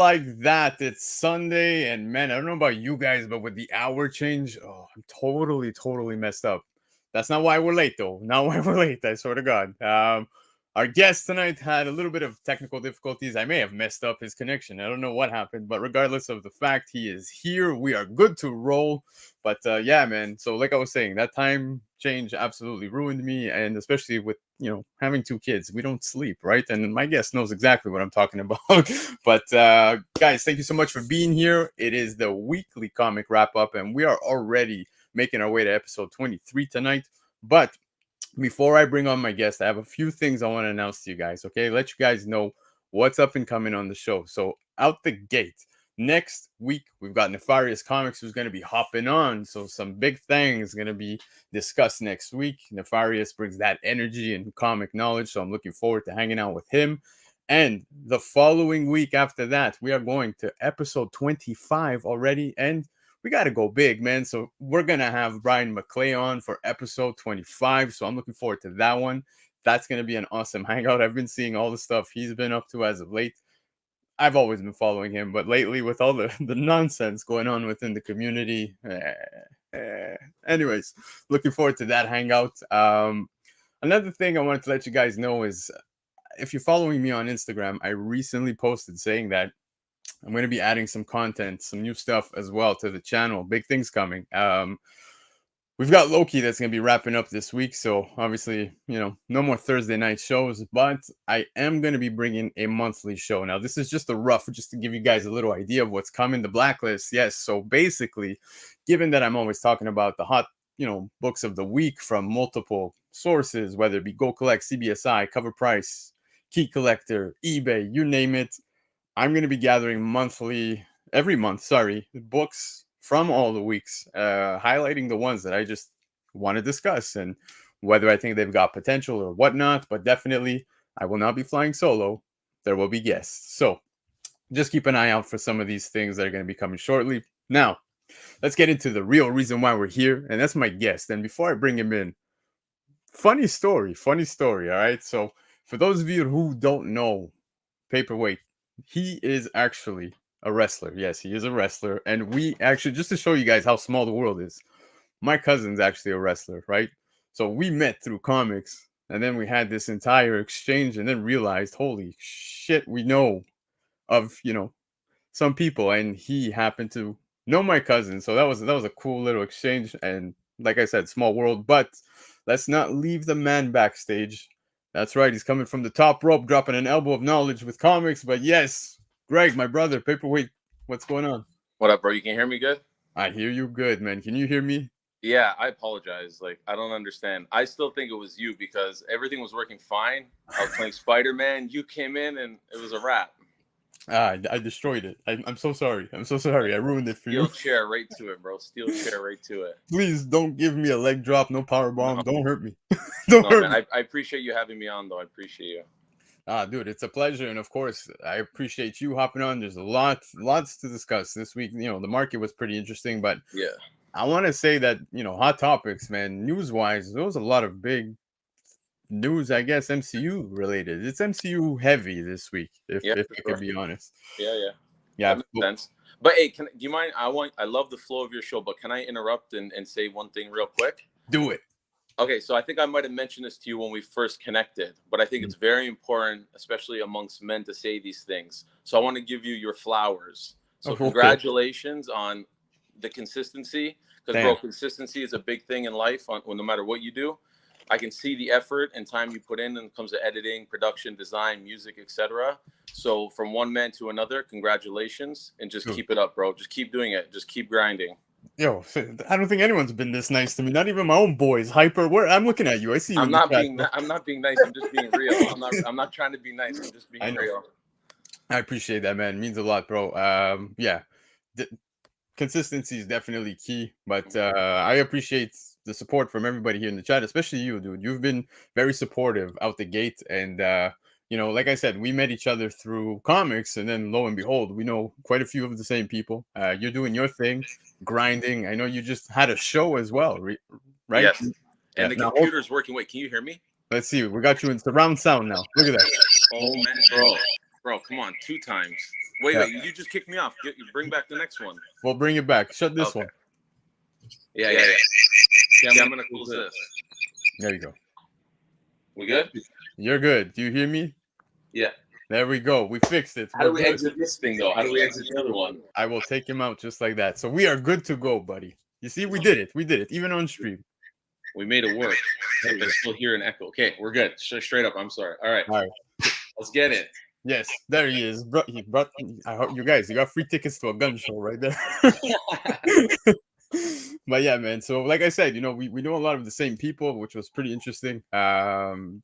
like that, it's Sunday, and man, I don't know about you guys, but with the hour change, oh, I'm totally messed up. That's not why we're late, though. Not why we're late. I swear to God. Our guest tonight had a little bit of technical difficulties. I may have messed up his connection. I don't know what happened, but regardless of the fact, he is here. We are good to roll. But yeah, man. So like I was saying, that time change absolutely ruined me, and especially with having two kids, we don't sleep, right? And my guest knows exactly what I'm talking about. But guys, thank you so much for being here. It is the weekly comic wrap up, and we are already making our way to episode 23 tonight. But before I bring on my guest, I have a few things I want to announce to you guys. Okay, let you guys know what's up and coming on the show. So out the gate, next week we've got Nefarious Comics who's going to be hopping on. So some big things going to be discussed next week. Nefarious brings that energy and comic knowledge, so I'm looking forward to hanging out with him. And the following week after that, we are going to episode 25 already, and we got to go big, man. So we're going to have Brian McClay on for episode 25. So I'm looking forward to that one. That's going to be an awesome hangout. I've been seeing all the stuff he's been up to as of late. I've always been following him, but lately with all the nonsense going on within the community. Anyways, looking forward to that hangout. Another thing I wanted to let you guys know is if you're following me on Instagram, I recently posted saying that I'm going to be adding some content, some new stuff as well to the channel. Big things coming. We've got Loki that's going to be wrapping up this week. So obviously, no more Thursday night shows, but I am going to be bringing a monthly show. Now, this is just a rough, just to give you guys a little idea of what's coming. The Blacklist. Yes. So basically, given that I'm always talking about the hot, books of the week from multiple sources, whether it be Go Collect, CBSI, Cover Price, Key Collector, eBay, you name it. I'm going to be gathering every month, books from all the weeks, highlighting the ones that I just want to discuss and whether I think they've got potential or whatnot. But definitely, I will not be flying solo. There will be guests. So just keep an eye out for some of these things that are going to be coming shortly. Now, let's get into the real reason why we're here. And that's my guest. And before I bring him in, funny story. All right. So for those of you who don't know Paperweight, he is actually a wrestler. Yes, he is a wrestler. And we actually, just to show you guys how small the world is, my cousin's actually a wrestler, right? So we met through comics, and then we had this entire exchange, and then realized, holy shit, we know of, some people, and he happened to know my cousin. So that was a cool little exchange. And like I said, small world, but let's not leave the man backstage. That's right. He's coming from the top rope, dropping an elbow of knowledge with comics. But yes, Greg, my brother, Paperweight, what's going on? What up, bro? You can hear me good? I hear you good, man. Can you hear me? Yeah, I apologize. I don't understand. I still think it was you because everything was working fine. I was playing Spider-Man. You came in and it was a wrap. I destroyed it. I'm so sorry. I ruined it for you. Steel chair right to it, bro. Steel chair right to it. Please don't give me a leg drop. No power bomb. No. Don't hurt me. Don't hurt me. I appreciate you having me on, though. I appreciate you. Dude, it's a pleasure. And of course, I appreciate you hopping on. There's lots to discuss this week. The market was pretty interesting, but yeah, I want to say that, hot topics, man, news-wise, there was a lot of big news, I guess, MCU related. It's MCU heavy this week, if I can be honest. Yeah. That makes sense. But hey, do you mind? I love the flow of your show, but can I interrupt and say one thing real quick? Do it. Okay, so I think I might have mentioned this to you when we first connected, but I think it's very important, especially amongst men, to say these things. So I want to give you your flowers. So congratulations on the consistency, because bro, consistency is a big thing in life. No matter what you do, I can see the effort and time you put in when it comes to editing, production, design, music, etc. So from one man to another, congratulations, and just keep it up, bro. Just keep doing it. Just keep grinding. Yo, I don't think anyone's been this nice to me. Not even my own boys. Hyper, I'm looking at you. I see you. I'm not being nice. I'm just being real. I'm not trying to be nice. I'm just being real. I appreciate that, man. It means a lot, bro. Yeah, consistency is definitely key. But I appreciate the support from everybody here in the chat, especially you, dude. You've been very supportive out the gate, and like I said, we met each other through comics, and then lo and behold, we know quite a few of the same people. You're doing your thing, grinding. I know you just had a show as well, right? Yes. And the computer's working. Wait, can you hear me? Let's see. We got you in surround sound now. Look at that. Oh man, bro, come on, 2 times. Wait, Yeah. you just kicked me off. Bring back the next one. We'll bring it back. Shut this one. Yeah. I'm gonna close this. There you go. We good? You're good. Do you hear me? Yeah. There we go. We fixed it. How do we exit this thing, though? How do we exit the other one? I will take him out just like that. So we are good to go, buddy. You see, we did it. We ddid it, even on stream. We made it work. I still hear an echo. Okay, we're good. Straight up. I'm sorry. All right. Let's get it. Yes, there he is. He brought. I hope you guys. You got free tickets to a gun show right there. But yeah, man. So like I said, you know, we know a lot of the same people, which was pretty interesting.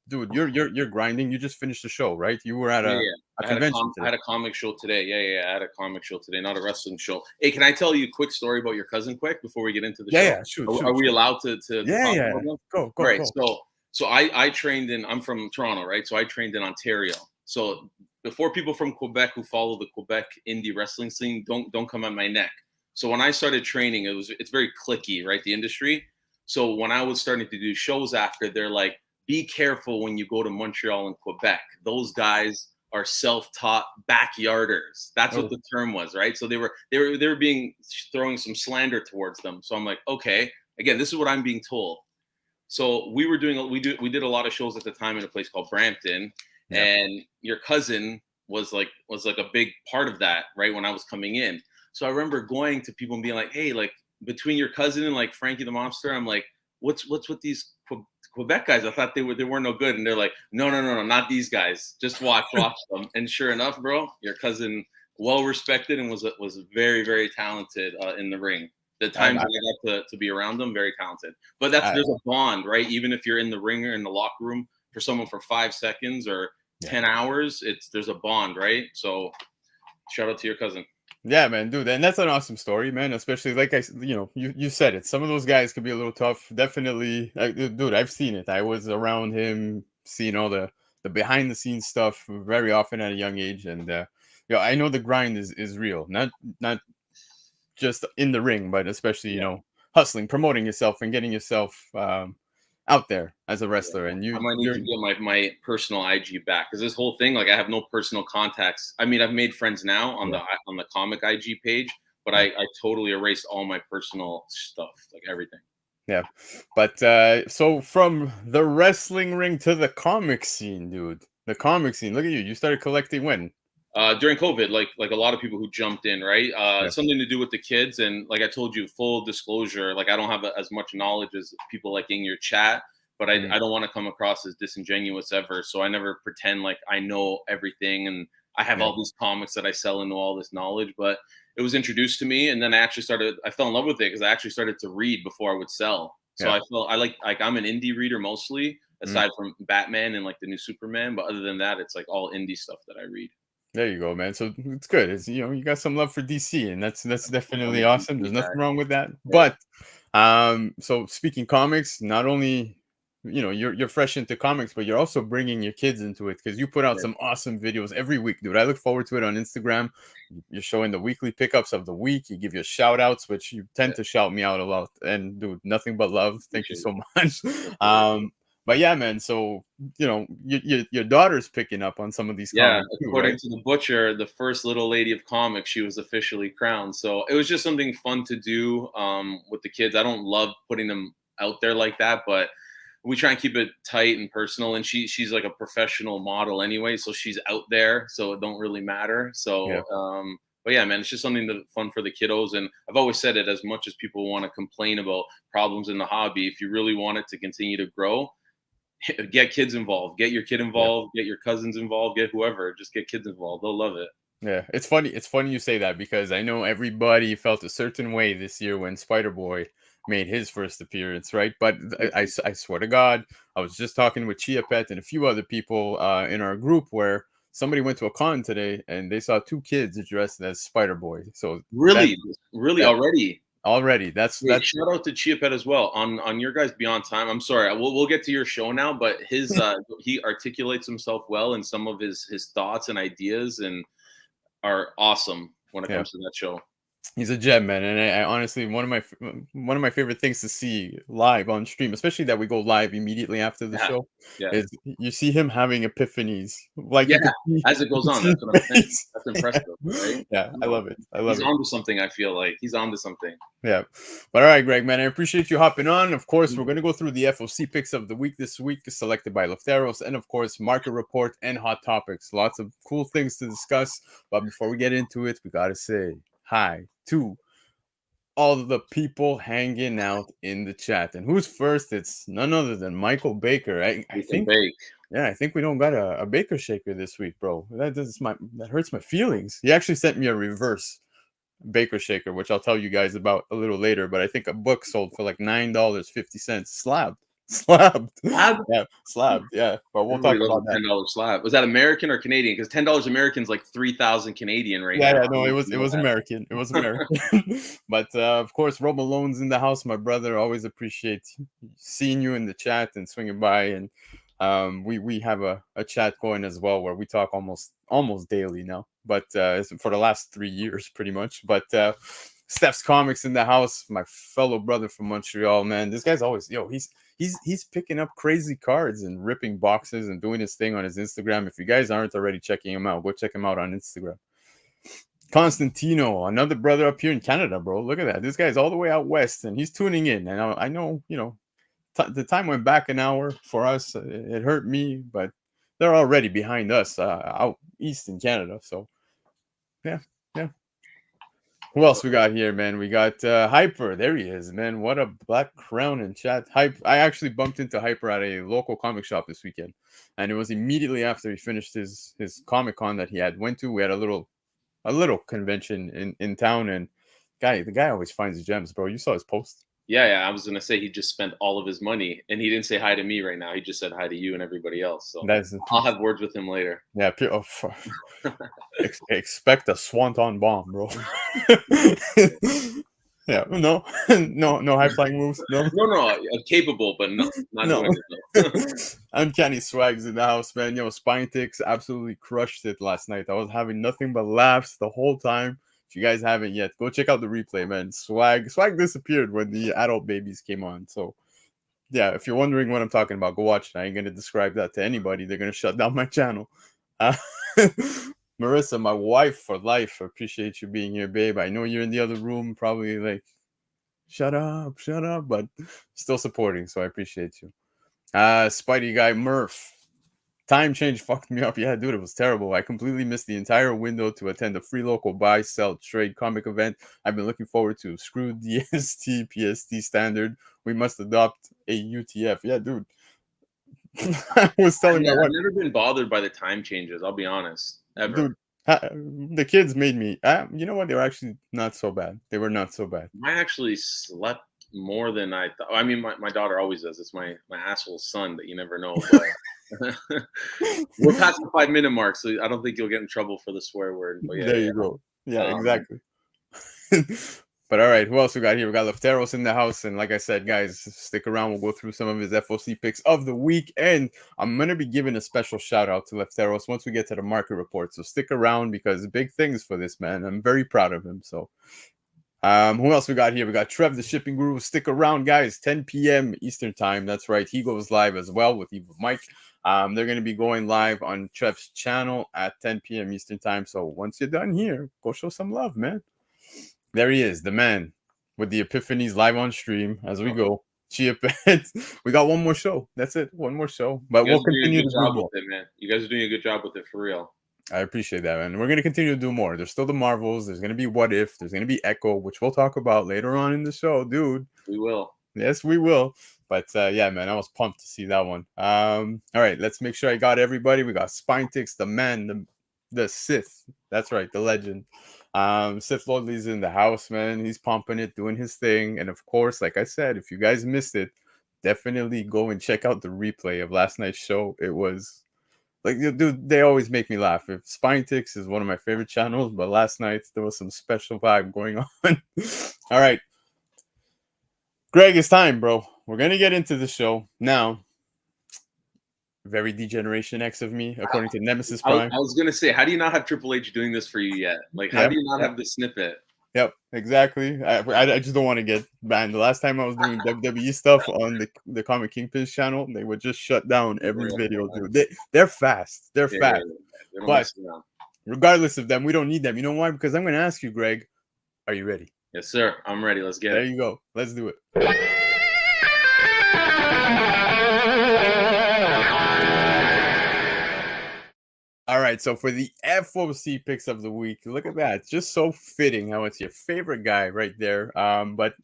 Dude, you're grinding. You just finished the show, right? You were at a convention. I had a comic show today. Yeah. I had a comic show today, not a wrestling show. Hey, can I tell you a quick story about your cousin, quick, before we get into the show? Yeah. Shoot. Are we allowed to Yeah. Go. Right. Go. So I trained in. I'm from Toronto, right? So I trained in Ontario. So before people from Quebec who follow the Quebec indie wrestling scene, don't come at my neck. So when I started training, it's very cliquey, right? The industry. So when I was starting to do shows after, they're like, be careful when you go to Montreal and Quebec. Those guys are self-taught backyarders. That's what the term was, right? So they were throwing some slander towards them. So I'm like, okay, again, this is what I'm being told. So we did a lot of shows at the time in a place called Brampton, and your cousin was like a big part of that, right? When I was coming in. So I remember going to people and being like, hey, like between your cousin and like Frankie the Mobster, I'm like, what's with these Quebec guys? I thought they were no good. And they're like, no, not these guys. Just watch them. And sure enough, bro, your cousin, well respected and was very, very talented in the ring. The times when I got to be around them, very talented. But there's a bond, right? Even if you're in the ring or in the locker room for someone for 5 seconds or 10 hours, there's a bond, right? So shout out to your cousin. Yeah, man, dude, and that's an awesome story, man. Especially like you said it. Some of those guys could be a little tough. Definitely, dude, I've seen it. I was around him, seeing all the behind the scenes stuff very often at a young age, and I know the grind is real. Not just in the ring, but especially hustling, promoting yourself, and getting yourself out there as a wrestler. And I might need to get my personal IG back, because this whole thing, like, I have no personal contacts. I mean, I've made friends now on the comic IG page, but I totally erased all my personal stuff, like everything. Yeah, but so from the wrestling ring to the comic scene, dude, the comic scene. Look at you. You started collecting when? During COVID, like a lot of people who jumped in, right? Something to do with the kids. And like I told you, full disclosure, like I don't have as much knowledge as people like in your chat, but I don't want to come across as disingenuous ever. So I never pretend like I know everything. And I have all these comics that I sell and know all this knowledge, but it was introduced to me. And then I fell in love with it because I actually started to read before I would sell. So I like I'm an indie reader mostly, aside from Batman and like the new Superman. But other than that, it's like all indie stuff that I read. There you go, man. So it's good. It's you got some love for DC, and that's definitely awesome. There's nothing wrong with that. But so speaking comics, not only you're fresh into comics, but you're also bringing your kids into it, because you put out some awesome videos every week, dude. I look forward to it on Instagram. You're showing the weekly pickups of the week. You give your shout outs, which you tend to shout me out a lot. And dude, nothing but love. Thank you so much. But yeah, man. So your daughter's picking up on some of these. Comics too, according to the Butcher, the first little lady of comics, she was officially crowned. So it was just something fun to do with the kids. I don't love putting them out there like that, but we try and keep it tight and personal. And she's like a professional model anyway, so she's out there, so it don't really matter. So but yeah, man, it's just something fun for the kiddos. And I've always said it, as much as people want to complain about problems in the hobby, if you really want it to continue to grow, get kids involved. Get your kid involved. Get your cousins involved. Get whoever. Just get kids involved. They'll love it. Yeah, it's funny. It's funny you say that, because I know everybody felt a certain way this year when Spider-Boy made his first appearance, right? But I swear to God, I was just talking with Chia Pet and a few other people in our group, where somebody went to a con today and they saw 2 kids dressed as Spider-Boy. So really already. That's shout out to Chia Pet as well on your guys Beyond Time. I'm sorry, we'll get to your show now, but his he articulates himself well, and some of his thoughts and ideas and are awesome when it comes to that show. He's a gem, man, and I honestly one of my favorite things to see live on stream, especially that we go live immediately after the Yeah, show, yeah, is you see him having epiphanies. Like yeah. you could see, As it you goes could on, see that's what I'm his saying. face. That's impressive, right? Yeah, I No, love it. I he's love it. onto something. I feel like he's onto something. Yeah. But all right, Greg, man, I appreciate you hopping on. Of course, we're going to go through the FOC picks of the week this week, selected by Lefteros, and of course, market report and hot topics. Lots of cool things to discuss. But before we get into it, we got to say hi to all the people hanging out in the chat. And who's first? It's none other than Michael Baker. I We can think, bake. yeah, I think we don't got a Baker shaker this week, bro. That hurts my feelings. He actually sent me a reverse Baker shaker, which I'll tell you guys about a little later. But I think a book sold for like $9.50, slabbed, slabbed, Slab? yeah, slabbed, yeah. But we'll Everybody talk loves about a that. $10 slab. Was that American or Canadian? Because $10 American is like 3,000 Canadian right Yeah, now. yeah, I no, don't it know if was you it know was that. American. It was American. But of course, Rob Malone's in the house. My brother, always appreciate seeing you in the chat and swinging by. And we have a chat going as well where we talk almost daily now. But it's for the last 3 years, pretty much. But Steph's Comics in the house. My fellow brother from Montreal, man. This guy's always he's picking up crazy cards and ripping boxes and doing his thing on his Instagram. If you guys aren't already checking him out, go check him out on Instagram. Constantino, another brother up here in Canada, bro. Look at that. This guy's all the way out west and he's tuning in. And I know, the time went back an hour for us. It hurt me, but they're already behind us out east in Canada. So, yeah, yeah. Who else we got here, man? We got Hyper. There he is, man. What a black crown in chat. Hype. I actually bumped into Hyper at a local comic shop this weekend, and it was immediately after he finished his Comic Con that he had went to. We had a little convention in town, and the guy always finds gems, bro. You saw his post. Yeah. I was gonna say he just spent all of his money, and he didn't say hi to me right now. He just said hi to you and everybody else. So That's I'll have words with him later. yeah. Expect a swanton bomb, bro. Yeah, no, no high flying moves. No, No, capable, but not no. doing it. Uncanny Swags in the house, man. Spine Ticks absolutely crushed it last night. I was having nothing but laughs the whole time. If you guys haven't yet, go check out the replay, man. Swag disappeared when the adult babies came on. So yeah, if you're wondering what I'm talking about, go watch it. I ain't gonna describe that to anybody. They're gonna shut down my channel. Marissa, my wife for life. Appreciate you being here, babe. I know you're in the other room, probably like, shut up, but still supporting. So I appreciate you. Spidey guy Murph. Time change fucked me up. Yeah, dude, it was terrible. I completely missed the entire window to attend a free local buy, sell, trade comic event I've been looking forward to. Screw DST, PST standard. We must adopt a UTF. Yeah, dude. I was telling my wife. I've never been bothered by the time changes. I'll be honest, ever. Dude, the kids made me. You know what? They were actually not so bad. They were not so bad. I actually slept more than I thought. I mean, my daughter always does. It's my asshole son that you never know. But we're past the 5-minute mark, so I don't think you'll get in trouble for the swear word. But There you go. Yeah, exactly. But all right, who else we got here? We got Lefteros in the house, and like I said, guys, stick around. We'll go through some of his FOC picks of the week, and I'm gonna be giving a special shout out to Lefteros once we get to the market report. So stick around because big things for this man. I'm very proud of him. So, who else we got here? We got Trev, the shipping guru. Stick around, guys. 10 p.m. Eastern time. That's right. He goes live as well with Evil Mike. They're going to be going live on Trev's channel at 10 p.m. Eastern time. So once you're done here, go show some love, man. There he is, the man with the epiphanies live on stream as we go. Chia Pets. We got one more show. That's it. One more show. But we'll continue to do more. With it, man. You guys are doing a good job with it for real. I appreciate that, man. We're going to continue to do more. There's still the Marvels. There's going to be What If. There's going to be Echo, which we'll talk about later on in the show, dude. We will. Yes, we will. But yeah, man, I was pumped to see that one. All right, let's make sure I got everybody. We got Spine Ticks, the man, the Sith. That's right, the legend. Sith Lordly's in the house, man. He's pumping it, doing his thing. And of course, like I said, if you guys missed it, definitely go and check out the replay of last night's show. It was like, dude, they always make me laugh. If Spine Ticks is one of my favorite channels, but last night there was some special vibe going on. All right. Greg, it's time, bro. We're going to get into the show now. Very Degeneration X of me, according to Nemesis Prime. I was going to say, how do you not have Triple H doing this for you yet? Like, how do you not have the snippet? Yep, exactly. I just don't want to get banned. The last time I was doing WWE stuff on the Comic Kingpins channel, they would just shut down every video, dude. They're fast. They're Yeah, fast. they don't But mess around. regardless of them, we don't need them. You know why? Because I'm going to ask you, Greg, are you ready? Yes, sir. I'm ready. Let's get There it. you go. Let's do it. All right, so for the FOC picks of the week, look at that. It's just so fitting how it's your favorite guy right there. But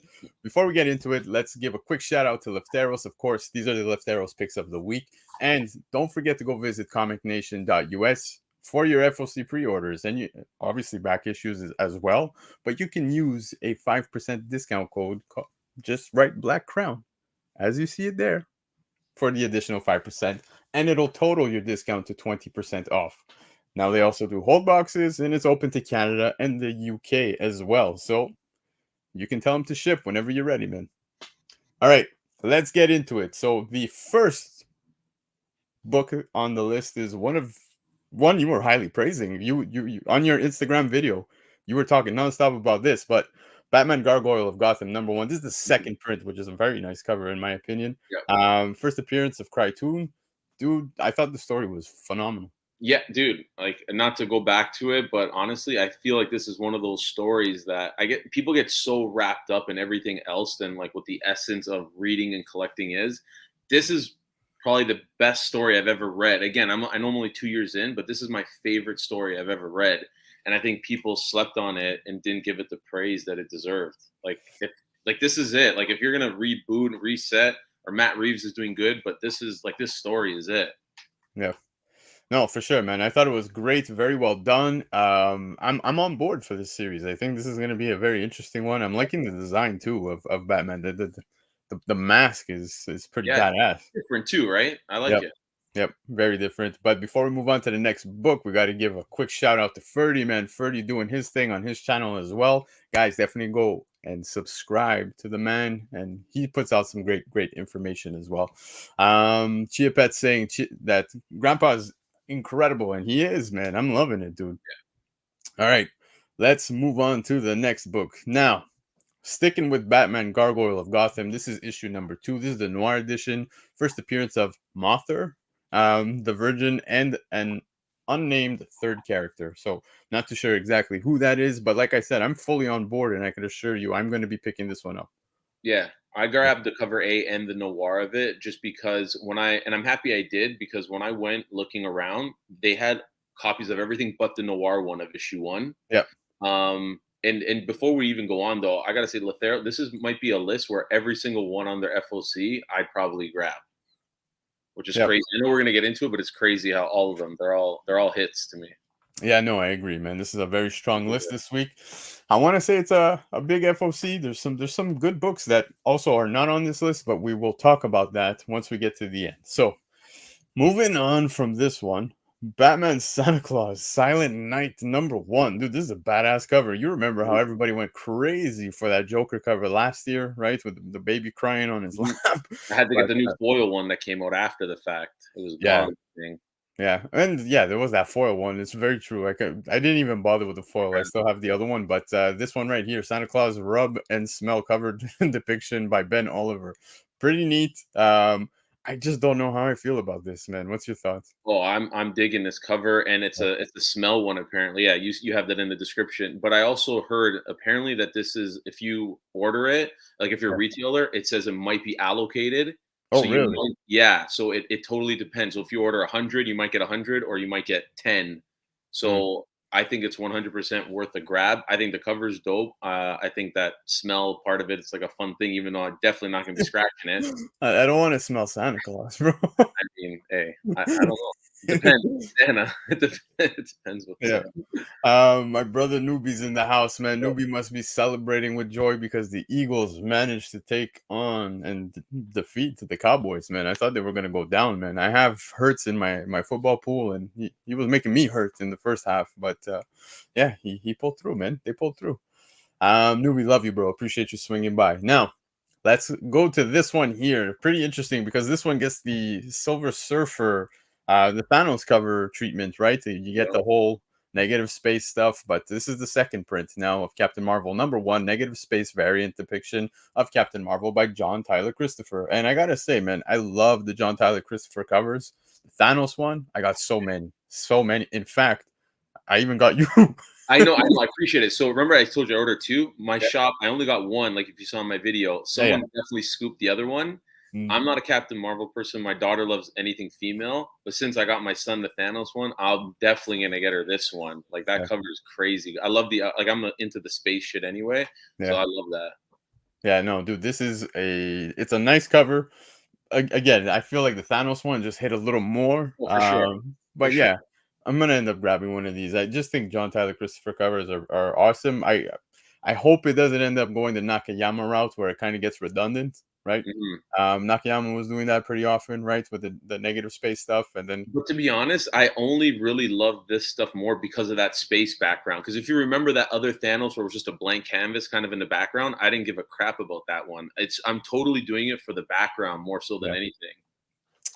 before we get into it, let's give a quick shout out to Lefteros. Of course, these are the Lefteros picks of the week. And don't forget to go visit comicnation.us for your FOC pre-orders and obviously back issues as well. But you can use a 5% discount code. Just write Black Crown as you see it there for the additional 5%, and it'll total your discount to 20% off. Now they also do hold boxes, and it's open to Canada and the UK as well. So you can tell them to ship whenever you're ready, man. All right, let's get into it. So the first book on the list is one you were highly praising. You on your Instagram video, you were talking nonstop about this, but Batman Gargoyle of Gotham #1. This is the second print, which is a very nice cover in my opinion. Yeah. First appearance of Krytoon. Dude, I thought the story was phenomenal. Yeah, dude, like not to go back to it, but honestly, I feel like this is one of those stories that people get so wrapped up in everything else than like what the essence of reading and collecting is. This is probably the best story I've ever read. Again, I know I'm only 2 years in, but this is my favorite story I've ever read. And I think people slept on it and didn't give it the praise that it deserved. Like this is it. Like if you're gonna reboot and reset, or Matt Reeves is doing good, but this story is it. Yeah. No, for sure, man. I thought it was great, very well done. I'm on board for this series. I think this is going to be a very interesting one. I'm liking the design too of Batman. The mask is pretty Yeah, badass. different too, right? I like Yep. it. Yep, very different. But before we move on to the next book, we got to give a quick shout out to Ferdy, man. Ferdy doing his thing on his channel as well. Guys, definitely go and subscribe to the man, and he puts out some great information as well. Chia Pet saying that Grandpa's incredible, and he is, man. I'm loving it, dude. All right, let's move on to the next book now. Sticking with Batman Gargoyle of Gotham, this is issue #2. This is the Noir edition. First appearance of Mothra, the Virgin, and an unnamed third character. So not too sure exactly who that is, but like I said, I'm fully on board, and I can assure you I'm going to be picking this one up. Yeah, I grabbed the cover A and the noir of it just because I'm happy I did, because when I went looking around, they had copies of everything but the noir one of issue 1. Yeah. And before we even go on though, I gotta say, Lethero, might be a list where every single one on their FOC I'd probably grab, which is crazy. I know we're gonna get into it, but it's crazy how all of them they're all hits to me. Yeah, no, I agree, man. This is a very strong list this week. I want to say it's a big FOC. There's some good books that also are not on this list, but we will talk about that once we get to the end. So, moving on from this one, Batman Santa Claus Silent Night #1. Dude, this is a badass cover. You remember how everybody went crazy for that Joker cover last year, right? With the baby crying on his lap. I had to get the new foil one that came out after the fact. It was gone. Yeah, and yeah, there was that foil one. It's very true. I didn't even bother with the foil. I still have the other one, but this one right here, Santa Claus rub and smell covered depiction by Ben Oliver, pretty neat. I just don't know how I feel about this, man. What's your thoughts? Oh, I'm digging this cover, and it's a smell one apparently. Yeah, you have that in the description. But I also heard apparently that this is, if you order it, like if you're a retailer, it says it might be allocated. Oh, so really? Yeah. So it totally depends. So if you order 100, you might get 100, or you might get 10. So I think it's 100% worth a grab. I think the cover is dope. I think that smell part of it's like a fun thing, even though I'm definitely not going to be scratching it. I don't want to smell Santa Claus, bro. I mean, hey, I don't know. Depends, Anna. It depends what. Yeah. My brother Newbie's in the house, man. Newbie must be celebrating with joy because the Eagles managed to take on and defeat the Cowboys, man. I thought they were gonna go down, man. I have Hurts in my football pool, and he was making me hurt in the first half, but yeah, he pulled through, man. They pulled through. Newbie, love you, bro. Appreciate you swinging by. Now, let's go to this one here. Pretty interesting because this one gets the Silver Surfer, the Thanos cover treatment, right? You get the whole negative space stuff, but this is the second print now of Captain Marvel #1 negative space variant depiction of Captain Marvel by John Tyler Christopher. And I gotta say, man, I love the John Tyler Christopher covers. The Thanos one, I got so many. In fact, I even got you. I know, I appreciate it. So remember, I told you I ordered 2. My shop, I only got 1. Like if you saw my video, someone definitely scooped the other one. I'm not a Captain Marvel person. My daughter loves anything female, but since I got my son the Thanos one, I'm definitely gonna get her this one. Like that cover is crazy. I love the like I'm into the space shit anyway, so I love that. Yeah, no, dude, it's a nice cover. Again, I feel like the Thanos one just hit a little more. Oh, for sure. But yeah, I'm gonna end up grabbing one of these. I just think John Tyler Christopher covers are awesome. I hope it doesn't end up going the Nakayama route where it kind of gets redundant, right? Nakayama was doing that pretty often, right, with the negative space stuff, and then. But to be honest, I only really love this stuff more because of that space background. Because if you remember that other Thanos where it was just a blank canvas kind of in the background, I didn't give a crap about that one. I'm totally doing it for the background more so than anything.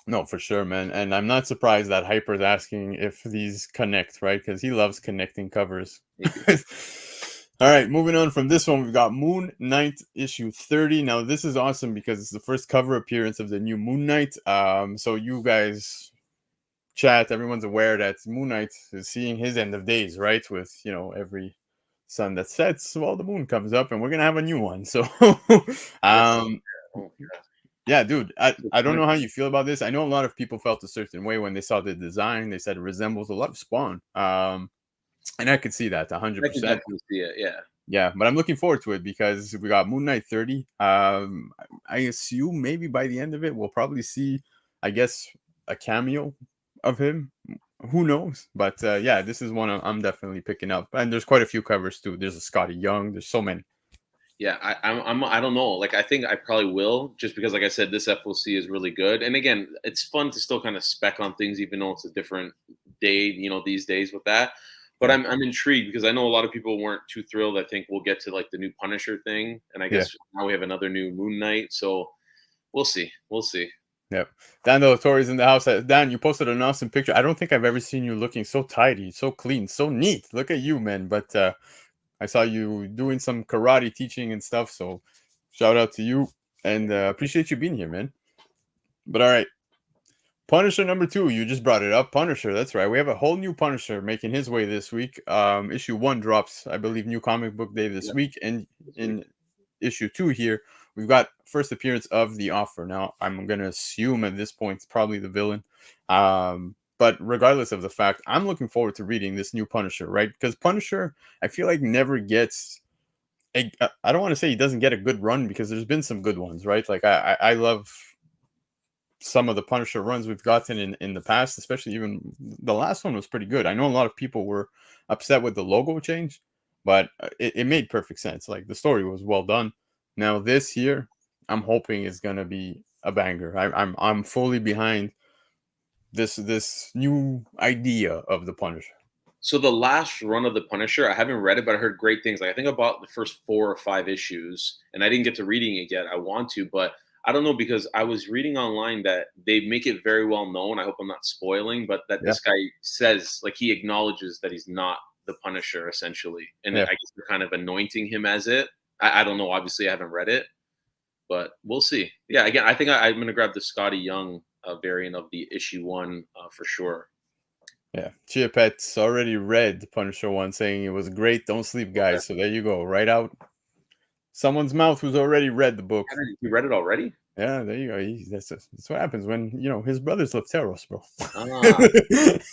No, for sure, man. And I'm not surprised that Hyper's asking if these connect, right? Because he loves connecting covers. All right, moving on from this one, we've got Moon Knight issue 30. Now, this is awesome because it's the first cover appearance of the new Moon Knight. So you guys, chat, everyone's aware that Moon Knight is seeing his end of days, right? With, every sun that sets, well, the moon comes up and we're going to have a new one. So, yeah, dude, I don't know how you feel about this. I know a lot of people felt a certain way when they saw the design. They said it resembles a lot of Spawn. And I could see that 100%. I can definitely see it, yeah. Yeah, but I'm looking forward to it because we got Moon Knight 30. I assume maybe by the end of it, we'll probably see, I guess, a cameo of him. Who knows? But yeah, this is one I'm definitely picking up. And there's quite a few covers too. There's a Scotty Young. There's so many. Yeah, I don't know. Like I think I probably will, just because, like I said, this FOC is really good. And again, it's fun to still kind of spec on things, even though it's a different day, these days with that. But I'm intrigued because I know a lot of people weren't too thrilled. I think we'll get to like the new Punisher thing, and I guess now we have another new Moon Knight. So we'll see. Yep. Dan the Torres in the house. Dan, you posted an awesome picture. I don't think I've ever seen you looking so tidy, so clean, so neat. Look at you, man. But I saw you doing some karate teaching and stuff. So shout out to you and appreciate you being here, man. But all right. Punisher #2, you just brought it up. Punisher, that's right. We have a whole new Punisher making his way this week. Issue 1 drops, I believe, new comic book day this week. And in issue 2 here, we've got first appearance of the Offer. Now, I'm going to assume at this point it's probably the villain. But regardless of the fact, I'm looking forward to reading this new Punisher, right? Because Punisher, I feel like never gets... I don't want to say he doesn't get a good run because there's been some good ones, right? Like, I love... some of the Punisher runs we've gotten in the past, especially even the last one was pretty good. I know a lot of people were upset with the logo change, but it made perfect sense. Like the story was well done. Now this here, I'm hoping is gonna be a banger. I'm fully behind this new idea of the Punisher. So the last run of the Punisher, I haven't read it, but I heard great things. Like I think I bought the first 4 or 5 issues, and I didn't get to reading it yet. I want to, but I don't know, because I was reading online that they make it very well known. I hope I'm not spoiling, but that this guy says, like, he acknowledges that he's not the Punisher, essentially. And I guess they're kind of anointing him as it. I don't know. Obviously, I haven't read it, but we'll see. Yeah, again, I think I'm going to grab the Scotty Young variant of the issue 1 for sure. Yeah, Chia Pet's already read the Punisher 1, saying it was great. Don't sleep, guys. So there you go, right out someone's mouth who's already read the book. You read it already? Yeah, there you go. That's what happens when his brothers love Teros, bro.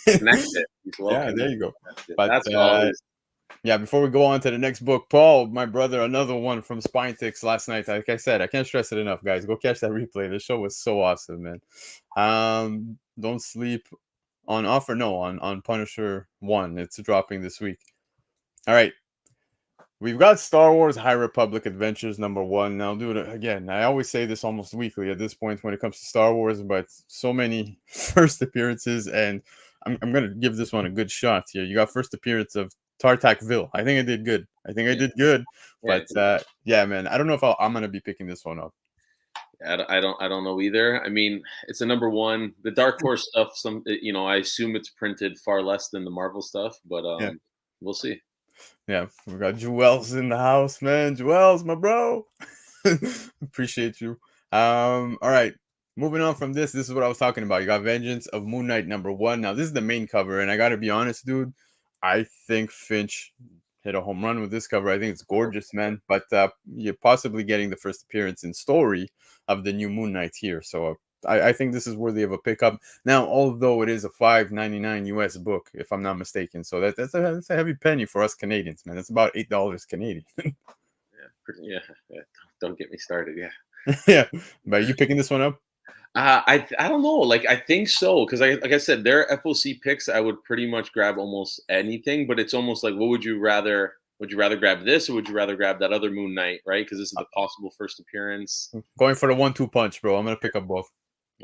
Connected. Yeah, there you go. But yeah, before we go on to the next book, Paul, my brother, another one from Spinetix last night. Like I said, I can't stress it enough, guys. Go catch that replay. The show was so awesome, man. Don't sleep on Offer. No, on Punisher 1. It's dropping this week. All right. We've got Star Wars High Republic Adventures #1. Now, dude, again, I always say this almost weekly at this point when it comes to Star Wars, but so many first appearances, and I'm going to give this one a good shot here. You got first appearance of Tartak Vil. I think I did good. But yeah, man, I don't know if I'm going to be picking this one up. I don't know either. I mean, it's a number one. The Dark Horse stuff, I assume it's printed far less than the Marvel stuff, but Yeah. we'll see. Yeah, we got Joel's in the house, man. Joel's my bro. Appreciate you. All right. Moving on from this is what I was talking about. You got Vengeance of Moon Knight #1. Now, this is the main cover, and I gotta be honest, dude. I think Finch hit a home run with this cover. I think it's gorgeous, man. But you're possibly getting the first appearance in story of the new Moon Knight here. So I think this is worthy of a pickup. Now, although it is a $5.99 US book, if I'm not mistaken, so that's a heavy penny for us Canadians, man. That's about $8 Canadian. Yeah. Don't get me started. Yeah. Yeah, but are you picking this one up? I don't know. Like I think so because like I said, their FOC picks I would pretty much grab almost anything. But it's almost like, what would you rather? Would you rather grab this or would you rather grab that other Moon Knight? Right? Because this is the possible first appearance. Going for the 1-2 punch, bro. I'm gonna pick up both.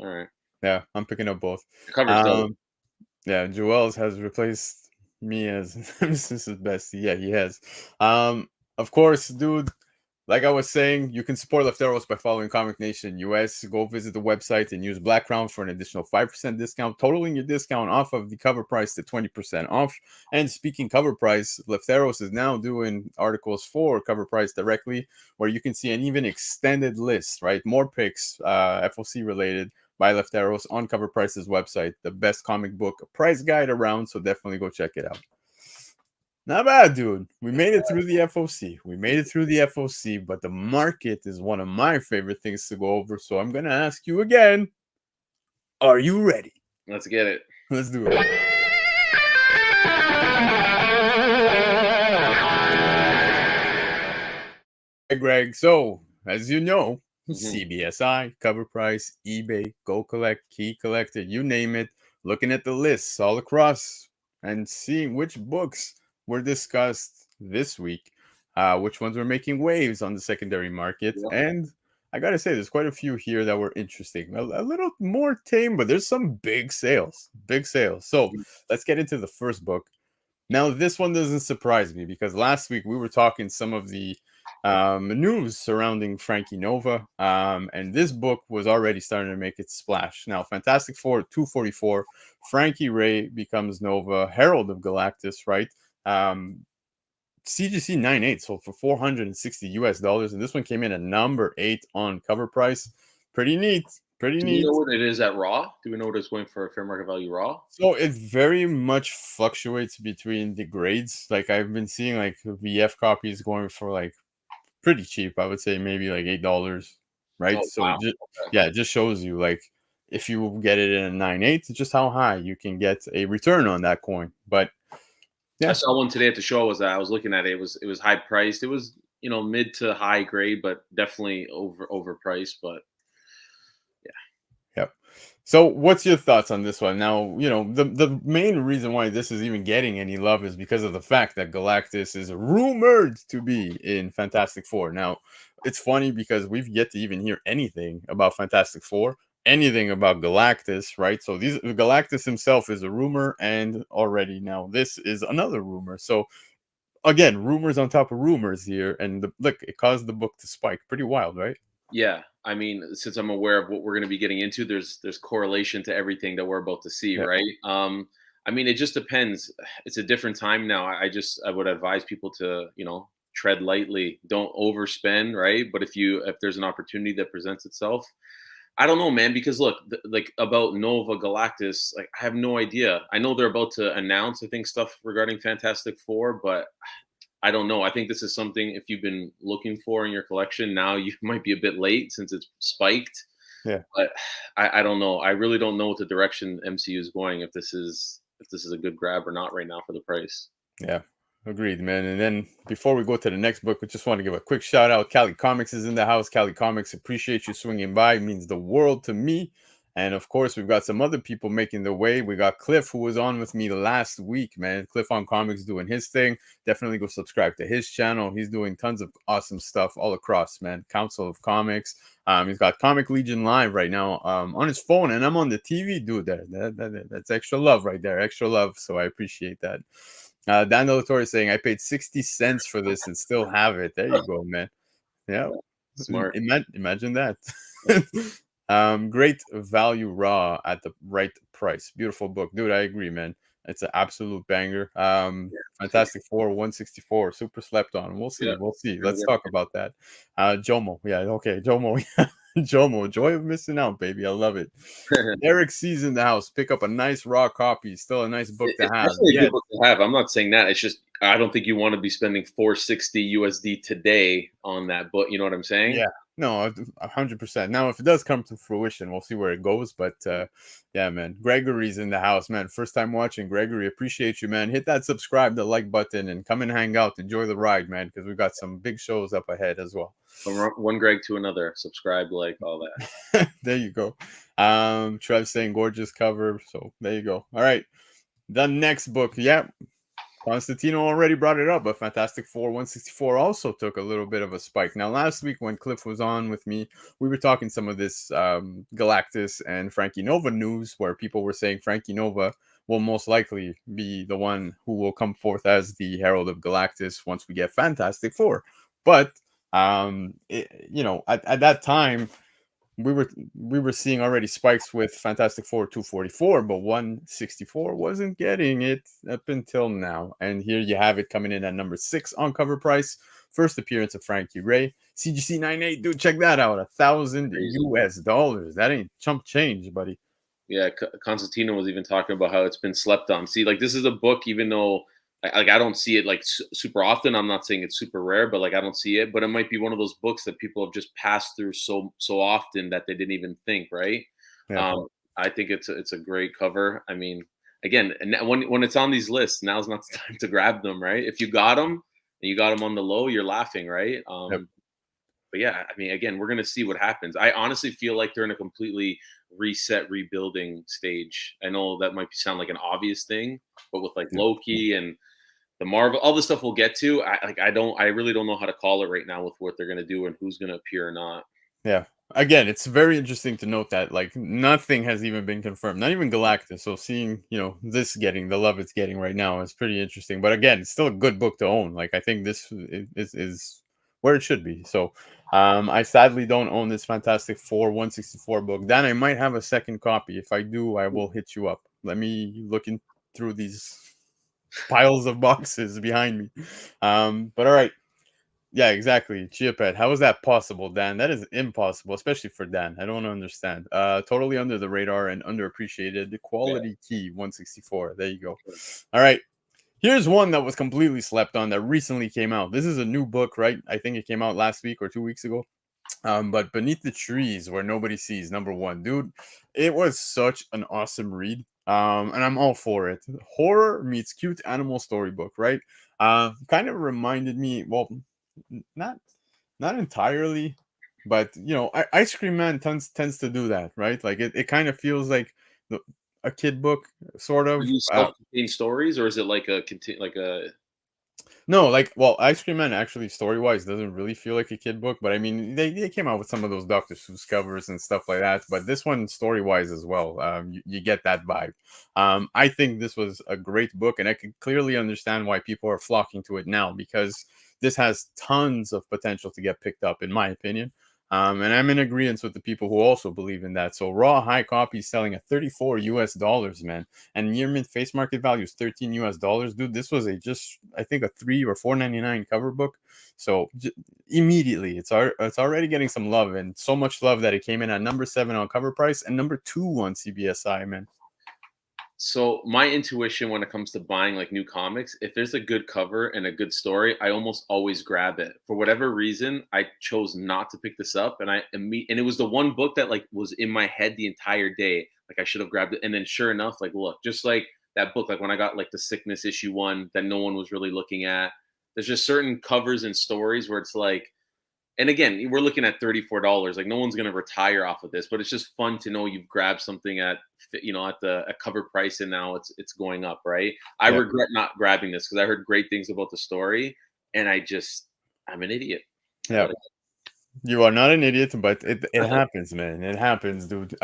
All right. Yeah, I'm picking up both. The cover's dope. Yeah, Joel's has replaced me as Mrs. Bestie. Yeah, he has. Of course, dude. Like I was saying, you can support Lefteros by following Comic Nation US. Go visit the website and use Black Crown for an additional 5% discount, totaling your discount off of the cover price to 20% off. And speaking cover price, Lefteros is now doing articles for cover price directly, where you can see an even extended list, right? More picks, FOC related, by Lefteros on Cover Price's website. The best comic book price guide around, so definitely go check it out. Not bad, dude. We made it through the FOC. But the market is one of my favorite things to go over. So I'm going to ask you again. Are you ready? Let's get it. Let's do it. Hey, Greg. So, as you know, CBSI, Cover Price, eBay, Go Collect, Key Collector, you name it. Looking at the lists all across and seeing which books were discussed this week, which ones were making waves on the secondary market. Yeah. And I gotta say, there's quite a few here that were interesting. A little more tame, but there's some big sales. So let's get into the first book. Now, this one doesn't surprise me because last week we were talking some of the news surrounding Frankie Nova, and this book was already starting to make its splash. Now, Fantastic Four 244, Frankie Ray becomes Nova, Herald of Galactus, right? CGC 98 sold for $460 US, and this one came in at number 8 on Cover Price. Pretty neat. Do we know what it is at Raw? Do we know what it's going for fair market value Raw? So it very much fluctuates between the grades. Like I've been seeing like VF copies going for like pretty cheap. I would say maybe like $8, right? Oh, So wow. yeah, it just shows you like if you get it in a 9.8, just how high you can get a return on that coin. But yeah. I saw one today at the show. I was looking at it. It was high priced. It was mid to high grade, but definitely overpriced. But Yep. So what's your thoughts on this one? Now, the main reason why this is even getting any love is because of the fact that Galactus is rumored to be in Fantastic Four. Now, it's funny because we've yet to even hear anything about Fantastic Four, anything about Galactus, right? So Galactus himself is a rumor, and already now this is another rumor. So again, rumors on top of rumors here, and look, it caused the book to spike. Pretty wild, right? yeah, I mean, since I'm aware of what we're going to be getting into, there's correlation to everything that we're about to see, Yeah. right? I mean, it just depends. It's a different time now. I would advise people to tread lightly, don't overspend, right? But if there's an opportunity that presents itself, I don't know, man, because look, like about Nova Galactus, like I have no idea. I know they're about to announce, I think, stuff regarding Fantastic Four, but I don't know. I think this is something if you've been looking for in your collection, now you might be a bit late since it's spiked. Yeah. But I don't know. I really don't know what the direction MCU is going, if this is a good grab or not right now for the price. Yeah. Agreed, man. And then before we go to the next book, we just want to give a quick shout out. Cali Comics is in the house. Cali Comics, appreciate you swinging by. It means the world to me. And of course, we've got some other people making their way. We got Cliff, who was on with me last week, man. Cliff on Comics doing his thing. Definitely go subscribe to his channel. He's doing tons of awesome stuff all across, man. Council of Comics. He's got Comic Legion Live right now on his phone, and I'm on the TV, dude. That's extra love right there. Extra love. So I appreciate that. Dan Torre saying, I paid 60 cents for this and still have it. There you go, man. Yeah. Smart. Imagine that. Great value raw at the right price. Beautiful book, dude. I agree, man. It's an absolute banger. Fantastic Four 164, super slept on. We'll see. Yeah. We'll see. Let's talk about that. Jomo. Yeah, okay. Jomo. Jomo. Joy of missing out, baby. I love it. Eric C's in the house. Pick up a nice raw copy. Still a nice book to It's have. definitely a Yeah. good book to have. I'm not saying that. It's just I don't think you want to be spending 460 USD today on that book. You know what I'm saying? Yeah. No, 100%. Now, if it does come to fruition, we'll see where it goes. But yeah, man, Gregory's in the house, man. First time watching, Gregory. Appreciate you, man. Hit that subscribe, the like button, and come and hang out. Enjoy the ride, man, because we've got some big shows up ahead as well. From one Greg to another. Subscribe, like all that. There you go. Trev saying gorgeous cover. So there you go. All right. The next book. Yeah. Constantino already brought it up, but Fantastic Four 164 also took a little bit of a spike. Now, last week when Cliff was on with me, we were talking some of this Galactus and Frankie Nova news, where people were saying Frankie Nova will most likely be the one who will come forth as the Herald of Galactus once we get Fantastic Four. But at that time, we were seeing already spikes with Fantastic Four 244, but 164 wasn't getting it up until now. And here you have it coming in at number 6 on cover price. First appearance of Frankie Ray. CGC 98, dude, check that out. $1,000 US. That ain't chump change, buddy. Yeah, Constantino was even talking about how it's been slept on. See, like this is a book, even though I don't see it like super often. I'm not saying it's super rare, but like I don't see it. But it might be one of those books that people have just passed through so often that they didn't even think. Right? Yeah. I think it's a great cover. I mean, again, and when it's on these lists, now's not the time to grab them. Right? If you got them and you got them on the low, you're laughing, right? Yep. But yeah, I mean, again, we're gonna see what happens. I honestly feel like they're in a completely reset, rebuilding stage. I know that might sound like an obvious thing, but with like Loki and the Marvel, all the stuff we'll get to, I really don't know how to call it right now with what they're gonna do and who's gonna appear or not. Yeah. Again, it's very interesting to note that like nothing has even been confirmed, not even Galactus. So seeing, this getting the love it's getting right now is pretty interesting. But again, it's still a good book to own. Like I think this is where it should be. So I sadly don't own this Fantastic Four 164 book. Then I might have a second copy. If I do, I will hit you up. Let me look in through these piles of boxes behind me. But all right. Yeah, exactly. Chiapet. How is that possible, Dan? That is impossible, especially for Dan. I don't understand. Totally under the radar and underappreciated. The quality key 164. There you go. All right. Here's one that was completely slept on that recently came out. This is a new book, right? I think it came out last week or 2 weeks ago. But Beneath the Trees Where Nobody Sees, number 1. Dude, it was such an awesome read. And I'm all for it. Horror meets cute animal storybook, right? Kind of reminded me, well, not entirely, but Ice Cream Man tends to do that, right? Like it kind of feels like a kid book, sort Are of. these self-contained stories, or is it like a No, like, well, Ice Cream Man actually story wise doesn't really feel like a kid book, but I mean they came out with some of those Dr. Seuss covers and stuff like that. But this one story wise as well, you get that vibe. I think this was a great book, and I can clearly understand why people are flocking to it now, because this has tons of potential to get picked up, in my opinion. And I'm in agreement with the people who also believe in that. So raw high copy selling at $34 US, man, and near mint face market value is $13 US, dude. This was I think a $3 or $4.99 cover book. So immediately it's already getting some love, and so much love that it came in at number 7 on cover price and number 2 on CBSI, man. So my intuition when it comes to buying like new comics, if there's a good cover and a good story, I almost always grab it. For whatever reason, I chose not to pick this up, and and it was the one book that like was in my head the entire day. Like I should have grabbed it, and then sure enough, like look, just like that book, like when I got like the Sickness issue 1 that no one was really looking at. There's just certain covers and stories where it's like, and again, we're looking at $34. Like no one's going to retire off of this, but it's just fun to know you've grabbed something at a cover price, and now it's going up, right? I regret not grabbing this because I heard great things about the story, and I'm an idiot. Yeah. You are not an idiot, but it happens, man. It happens, dude.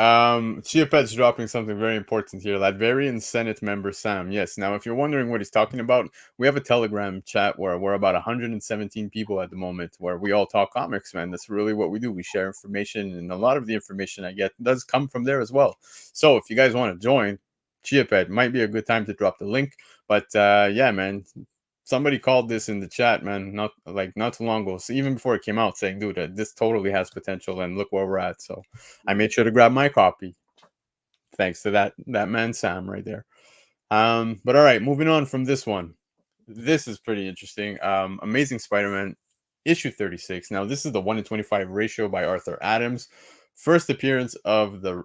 Chia Pet's dropping something very important here. Latvian Senate member Sam. Yes. Now, if you're wondering what he's talking about, we have a Telegram chat where we're about 117 people at the moment, where we all talk comics, man. That's really what we do. We share information, and a lot of the information I get does come from there as well. So, if you guys want to join, Chia Pet might be a good time to drop the link. But yeah, man, somebody called this in the chat, man, not too long ago. So even before it came out, saying, dude, this totally has potential, and look where we're at. So I made sure to grab my copy, thanks to that man Sam right there. But all right, moving on from this one. This is pretty interesting. Amazing Spider-Man issue 36. Now this is the 1 in 25 ratio by Arthur Adams. First appearance of the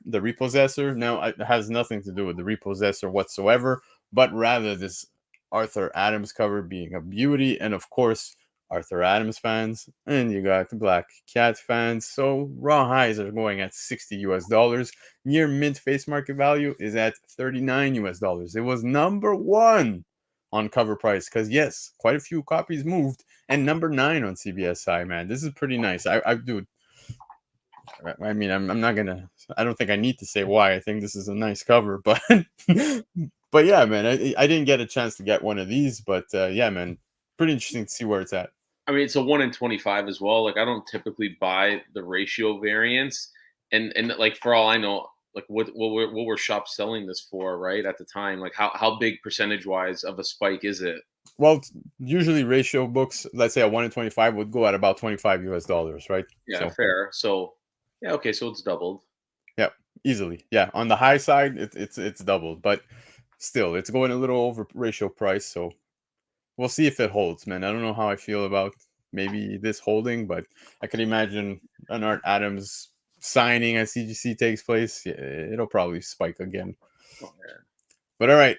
Repossessor. Now it has nothing to do with the Repossessor whatsoever, but rather this Arthur Adams cover being a beauty, and of course Arthur Adams fans, and you got the Black Cat fans. So raw highs are going at $60 US. Near mint face market value is at $39 US. It was number one on cover price because yes, quite a few copies moved, and number 9 on CBSI. Man, this is pretty nice. I do. I mean, I'm not gonna. I don't think I need to say why. I think this is a nice cover, but but yeah, man, I didn't get a chance to get one of these, but yeah, man, pretty interesting to see where it's at. I mean, it's a 1 in 25 as well. Like, I don't typically buy the ratio variants, and like for all I know, like what were shops selling this for, right, at the time? Like, how big percentage wise of a spike is it? Well, usually ratio books, let's say a 1 in 25 would go at about $25 US, right? Yeah, So fair. So yeah, okay, so it's doubled. yeah, easily. Yeah, on the high side, it's doubled, but still, it's going a little over ratio price. So we'll see if it holds, man. I don't know how I feel about maybe this holding, but I can imagine an Art Adams signing at CGC takes place. Yeah, it'll probably spike again. Oh, yeah. But all right.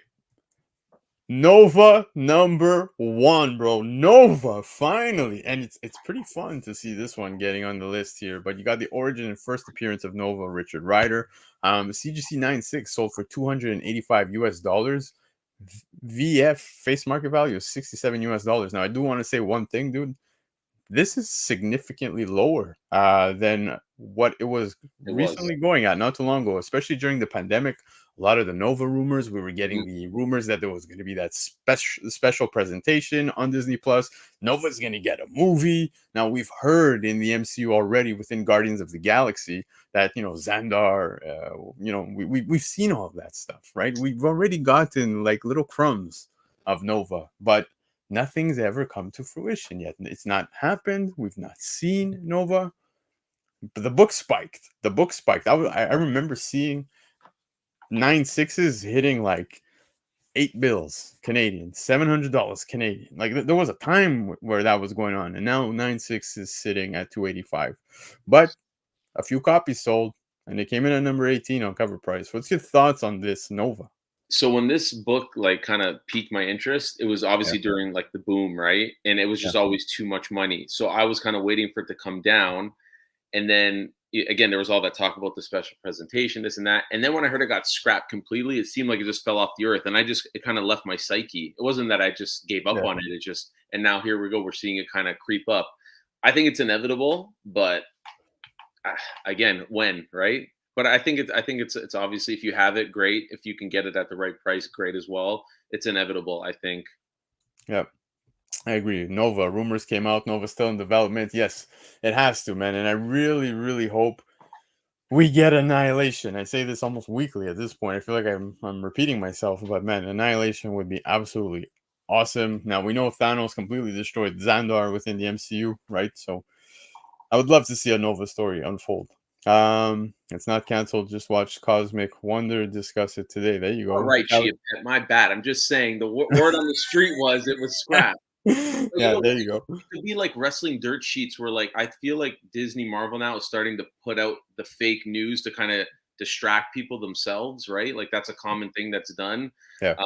Nova number 1, bro. Nova, finally. And it's pretty fun to see this one getting on the list here. But you got the origin and first appearance of Nova, Richard Rider. CGC 96 sold for $285 US. VF face market value is $67 US. Now I do want to say one thing, dude. This is significantly lower than what it was recently going at not too long ago, especially during the pandemic. A lot of the Nova rumors, we were getting the rumors that there was going to be that special presentation on Disney Plus. Nova's going to get a movie. Now we've heard in the MCU already within Guardians of the Galaxy that Xandar, we've seen all of that stuff, right? We've already gotten like little crumbs of Nova, but nothing's ever come to fruition yet. It's not happened. We've not seen Nova. But the book spiked. I remember seeing 9.6s hitting like $8 Canadian, $700 Canadian. Like there was a time where that was going on, and now 9.6 is sitting at 285. But a few copies sold, and they came in at number 18 on cover price. What's your thoughts on this Nova? So when this book like kind of piqued my interest, it was obviously during like the boom, right? And it was just always too much money. So I was kind of waiting for it to come down. And then again, there was all that talk about the special presentation, this and that. And then when I heard it got scrapped completely, it seemed like it just fell off the earth. And it kind of left my psyche. It wasn't that I just gave up on it. It just, and now here we go. We're seeing it kind of creep up. I think it's inevitable, but again, when, right? But I think it's obviously, if you have it, great. If you can get it at the right price, great as well. It's inevitable, I think. Yeah, I agree. Nova rumors came out. Nova's still in development. Yes, it has to, man. And I really, really hope we get Annihilation. I say this almost weekly at this point. I feel like I'm repeating myself, but man, Annihilation would be absolutely awesome. Now we know Thanos completely destroyed Xandar within the MCU, right? So I would love to see a Nova story unfold. It's not canceled. Just watch Cosmic Wonder. Discuss it today. There you go. All right, Chia, my bad. I'm just saying the word on the street was it was scrapped. Yeah, there you go. It could be like wrestling dirt sheets where like I feel like Disney Marvel now is starting to put out the fake news to kind of distract people themselves, right? Like that's a common thing that's done. Yeah.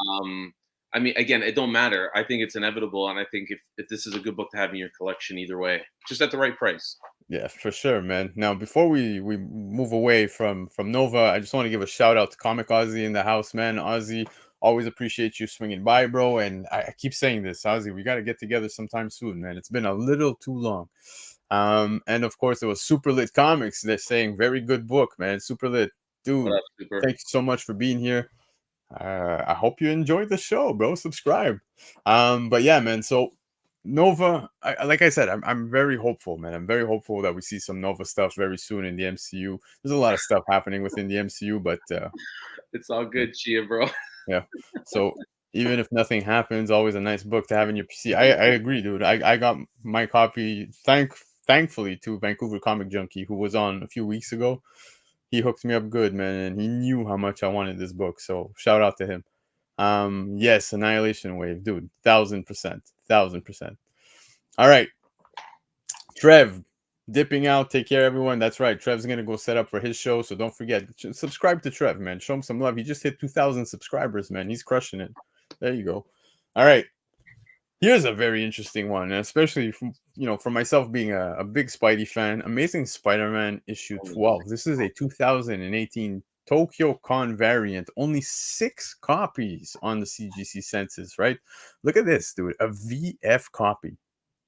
I mean, again, it don't matter. I think it's inevitable, and I think if this is a good book to have in your collection, either way, just at the right price. Yeah, for sure, man. Now, before we move away from Nova, I just want to give a shout out to Comic Ozzy in the house, man. Ozzy, always appreciate you swinging by, bro. And I keep saying this, Ozzy, we got to get together sometime soon, man. It's been a little too long. And of course, it was Super Lit Comics. They're saying very good book, man. Super Lit, dude. What up, Super? Thank you so much for being here. I hope you enjoyed the show, bro. Subscribe. But yeah, man. So Nova, like I said, I'm very hopeful, man. I'm very hopeful that we see some Nova stuff very soon in the MCU. There's a lot of stuff happening within the MCU, but it's all good, Chia, bro. Yeah. So even if nothing happens, always a nice book to have in your PC. I agree, dude. I got my copy thankfully to Vancouver Comic Junkie, who was on a few weeks ago. He hooked me up good, man, and he knew how much I wanted this book. So shout out to him. Yes, Annihilation Wave, dude, 1,000%. All right. Trev, dipping out. Take care, everyone. That's right. Trev's gonna go set up for his show, so don't forget, subscribe to Trev, man. Show him some love. He just hit 2,000 subscribers, man. He's crushing it. There you go. All right. Here's a very interesting one, and especially from, for myself being a big Spidey fan. Amazing Spider-Man issue 12. This is a 2018 Tokyo Con variant. Only 6 copies on the CGC census, right? Look at this, dude. A VF copy.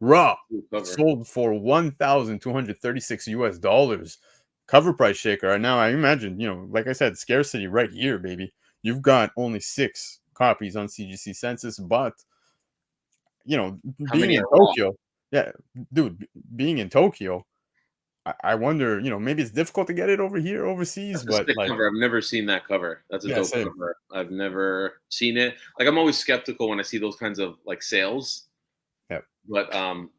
Raw. Sold for $1,236 Cover price shaker. And now I imagine, like I said, scarcity right here, baby. You've got only 6 copies on CGC census, but being in Tokyo, yeah, dude, being in Tokyo, I wonder, maybe it's difficult to get it over here overseas, but like, cover. I've never seen that cover. That's a dope cover. I've never seen it. Like, I'm always skeptical when I see those kinds of like sales. Yeah. But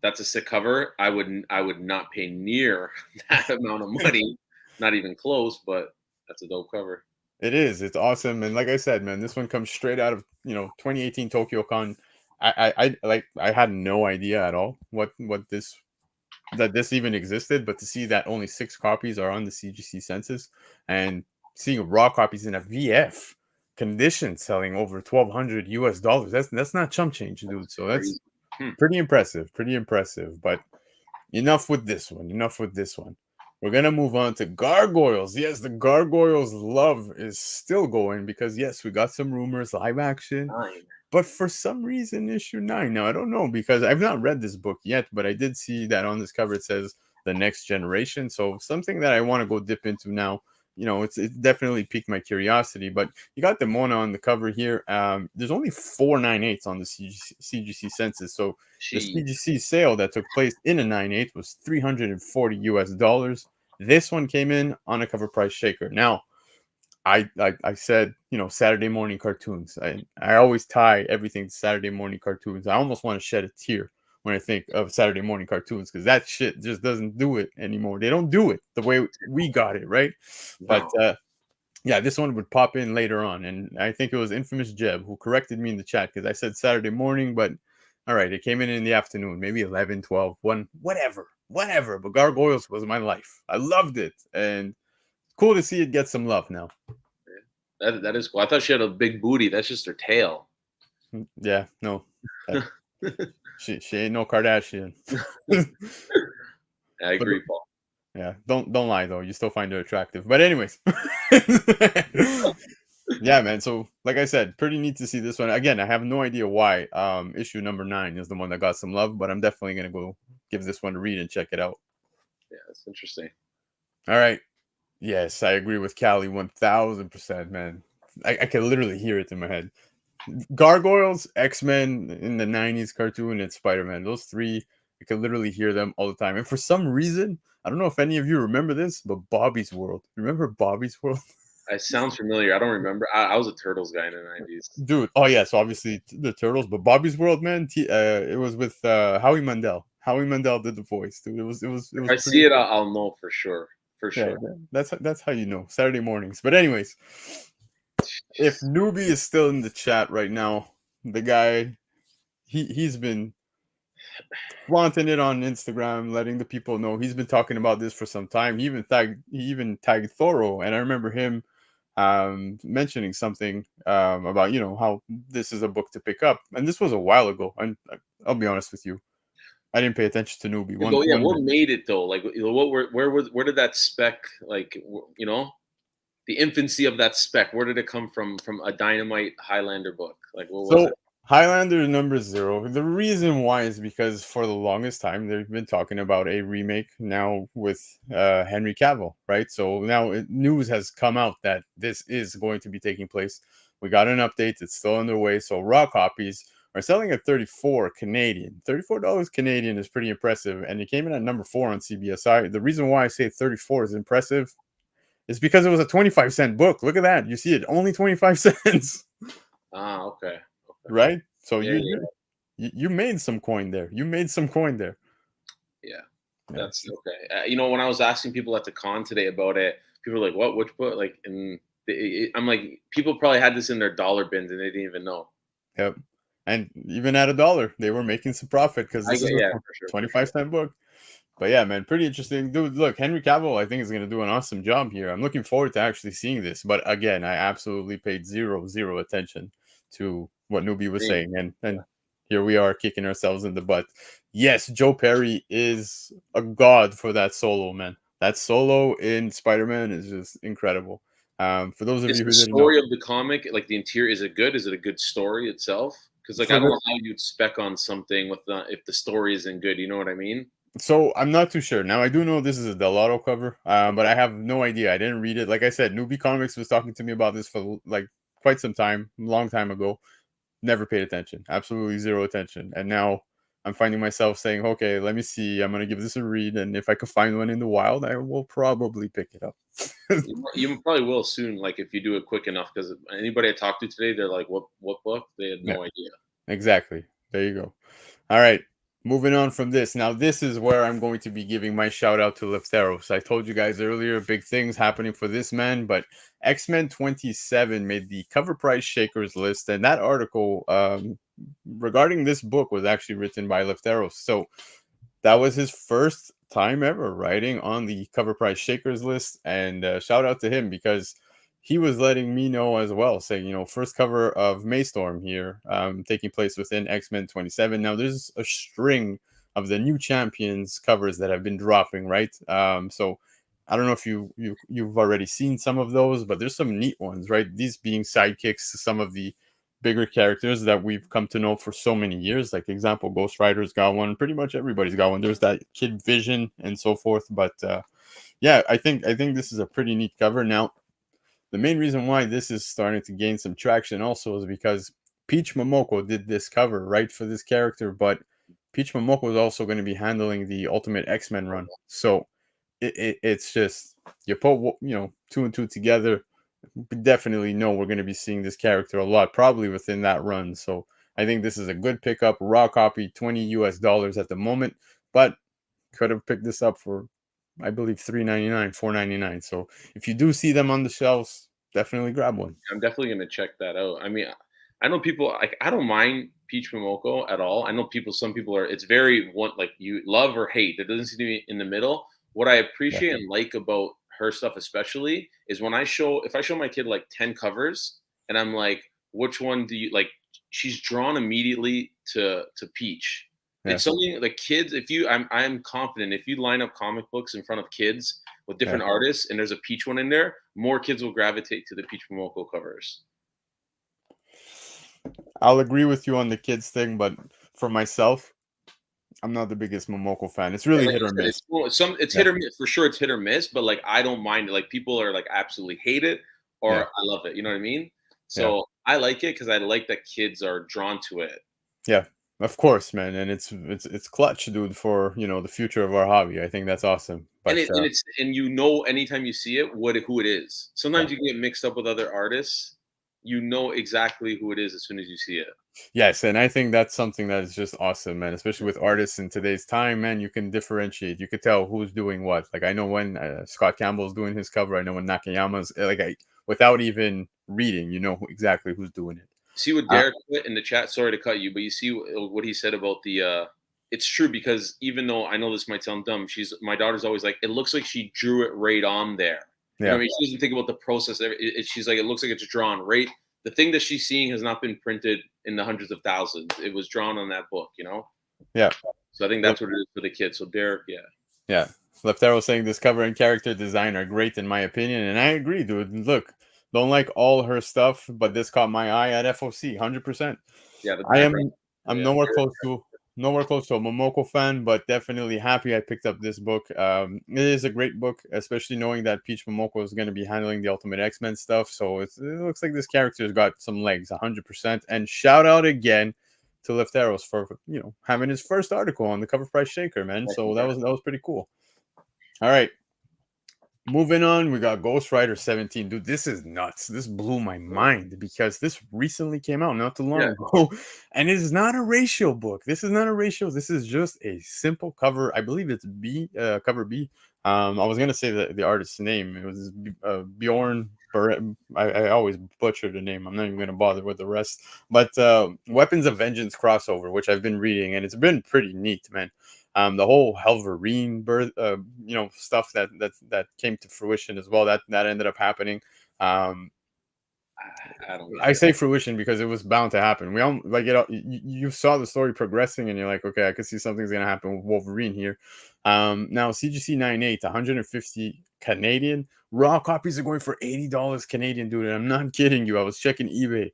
that's a sick cover. I would not pay near that amount of money, not even close, but that's a dope cover. It is. It's awesome. And like I said, man, this one comes straight out of, 2018 Tokyo Con. I had no idea at all that this even existed, but to see that only 6 copies are on the CGC census and seeing raw copies in a VF condition selling over $1,200 that's not chump change, dude. So that's pretty impressive. But enough with this one. We're gonna move on to Gargoyles. Yes, the Gargoyles love is still going because yes, we got some rumors, live action. But for some reason, issue 9. Now, I don't know because I've not read this book yet, but I did see that on this cover it says The Next Generation. So something that I want to go dip into now. It definitely piqued my curiosity. But you got the Mona on the cover here. There's only 498s on the CGC census. So the CGC sale that took place in a 98 was $340. This one came in on a cover price shaker. Now, I said, Saturday morning cartoons. I always tie everything to Saturday morning cartoons. I almost want to shed a tear when I think of Saturday morning cartoons because that shit just doesn't do it anymore. They don't do it the way we got it, right? No. But yeah, this one would pop in later on. And I think it was Infamous Jeb who corrected me in the chat because I said Saturday morning, but all right, it came in the afternoon, maybe 11, 12, 1, whatever. But Gargoyles was my life. I loved it. And cool to see it get some love now. That is cool. I thought she had a big booty. That's just her tail. Yeah, no. She ain't no Kardashian. I agree, Paul. Yeah, don't lie though. You still find her attractive. But anyways. Yeah, man. So like I said, pretty neat to see this one. Again, I have no idea why issue number 9 is the one that got some love, but I'm definitely gonna go give this one a read and check it out. Yeah, that's interesting. All right. Yes, I agree with Callie 1,000%, man. I can literally hear it in my head. Gargoyles, X-Men in the 90s cartoon, and Spider-Man. Those 3, I can literally hear them all the time. And for some reason, I don't know if any of you remember this, but Bobby's World. Remember Bobby's World? It sounds familiar. I don't remember. I was a Turtles guy in the 90s. Dude, oh yeah, so obviously the Turtles, but Bobby's World, man, it was with Howie Mandel. Howie Mandel did the voice, dude. It was if I see it, I'll know for sure. For sure. Yeah, that's how you know. Saturday mornings. But anyways, if Newbie is still in the chat right now, the guy, he's been flaunting it on Instagram, letting the people know he's been talking about this for some time. He even tagged Thoro, and I remember him mentioning something about how this is a book to pick up, and this was a while ago. And I'll be honest with you, I didn't pay attention to Newbie. What made it though? Like, where did that spec, like, the infancy of that spec? Where did it come from? From a Dynamite Highlander book? Like, what was it? Highlander number 0. The reason why is because for the longest time they've been talking about a remake now with Henry Cavill, right? So now news has come out that this is going to be taking place. We got an update; it's still underway. So raw copies are selling at 34 Canadian. $34 Canadian is pretty impressive, and it came in at number 4 on CBSI. The reason why I say 34 is impressive is because it was a 25-cent book. Look at that! You see it, only 25 cents. Ah, okay. Right? So Yeah, you made some coin there. You made some coin there. Yeah, that's okay. You know, when I was asking people at the con today about it, people were like, "What? Which book?" Like, and I'm like, people probably had this in their dollar bins and they didn't even know. Yep. And even at $1, they were making some profit because this is a for sure, 25-cent book. But yeah, man, pretty interesting. Dude, look, Henry Cavill, I think, is going to do an awesome job here. I'm looking forward to actually seeing this. But again, I absolutely paid zero attention to what Newbie was saying. And here we are kicking ourselves in the butt. Yes, Joe Perry is a god for that solo, man. That solo in Spider-Man is just incredible. For those of you who the didn't know, story of the comic, like the interior, is it good? Is it a good story itself? Because like I don't know how you'd spec on something with if the story isn't good. You know what I mean? So I'm not too sure. Now I do know this is a Del cover, but I have no idea. I didn't read it. Like I said, Newbie Comics was talking to me about this for like quite some time, long time ago. Never paid attention. Absolutely zero attention. And now I'm finding myself saying, okay, let me see. I'm gonna give this a read, and if I can find one in the wild, I will probably pick it up. You probably will soon, like if you do it quick enough. Because anybody I talked to today, they're like, "What book?" They had no idea. Exactly. There you go. All right. Moving on from this. Now, this is where I'm going to be giving my shout out to Lefteros. I told you guys earlier, big things happening for this man, but X-Men 27 made the cover price shakers list, and that article regarding this book was actually written by Lefteros. So that was his first time ever writing on the cover price shakers list, and shout out to him because he was letting me know as well, saying, you know, first cover of Maystorm here, taking place within X-Men 27. Now there's a string of the new champions covers that have been dropping, right? So I don't know if you've already seen some of those, but there's some neat ones, right? These being sidekicks to some of the bigger characters that we've come to know for so many years. Like example, Ghost Rider's got one. Pretty much everybody's got one. There's that Kid Vision and so forth. But yeah, I think this is a pretty neat cover. Now, the main reason why this is starting to gain some traction also is because Peach Momoko did this cover right for this character, but Peach Momoko is also going to be handling the Ultimate X-Men run. So it's just you put two and two together. We definitely know we're going to be seeing this character a lot, probably within that run. So I think this is a good pickup. Raw copy, $20 at the moment, but could have picked this up for, I believe, $3.99, $4.99. So if you do see them on the shelves, definitely grab one. I'm definitely going to check that out. I mean, I know people like I don't mind Peach Momoko at all. I know some people are. It's very like you love or hate. It doesn't seem to be in the middle. What I appreciate and like about her stuff especially is when if I show my kid like 10 covers and I'm like, which one do you like? She's drawn immediately to Peach. Yeah. It's something like kids. I'm confident if you line up comic books in front of kids with different artists and there's a Peach one in there, more kids will gravitate to the Peach Momoko covers. I'll agree with you on the kids thing, but for myself, I'm not the biggest Momoko fan. It's really hit or miss. It's hit or miss for sure. It's hit or miss, but like I don't mind it. Like people are like absolutely hate it or I love it. You know what I mean? So I like it because I like that kids are drawn to it. Yeah, of course, man, and it's clutch, dude, for the future of our hobby. I think that's awesome. But, and anytime you see it, who it is. Sometimes you can get mixed up with other artists. You know exactly who it is as soon as you see it. Yes, and I think that's something that is just awesome, man. Especially with artists in today's time, man, you can differentiate. You could tell who's doing what. Like I know when Scott Campbell's doing his cover. I know when Nakayama's without even reading, you know exactly who's doing it. See what Derek put in the chat. Sorry to cut you, but you see what he said about the. It's true because even though I know this might sound dumb, my daughter's always like, it looks like she drew it right on there. Yeah. You know what I mean? She doesn't think about the process. She's like, it looks like it's drawn right. The thing that she's seeing has not been printed in the hundreds of thousands. It was drawn on that book, Yeah. So I think that's what it is for the kids. So Derek, Yeah. Leftero saying this cover and character design are great in my opinion, and I agree, dude. Look, don't like all her stuff, but this caught my eye at FOC, 100%. Yeah, the I am. background. I'm Yeah, nowhere close to a Momoko fan, but definitely happy I picked up this book. It is a great book, especially knowing that Peach Momoko is going to be handling the Ultimate X-Men stuff. So it looks like this character's got some legs, 100%. And shout out again to Lefteros for having his first article on the Cover Price Shaker, man. So that was pretty cool. All right. Moving on, we got Ghost Rider 17. Dude, this is nuts. This blew my mind because this recently came out not too long ago. And it is not a ratio book. This is not a ratio. This is just a simple cover. I believe it's B, cover B. I was going to say the artist's name. It was Bjorn. I always butcher the name. I'm not even going to bother with the rest. But Weapons of Vengeance crossover, which I've been reading, and it's been pretty neat, man. The whole Helverine birth, stuff that came to fruition as well. That ended up happening. I say fruition because it was bound to happen. We all like it. You saw the story progressing, and you're like, okay, I can see something's gonna happen with Wolverine here. Now CGC 98, 150 Canadian. Raw copies are going for $80 Canadian, dude. And I'm not kidding you. I was checking eBay.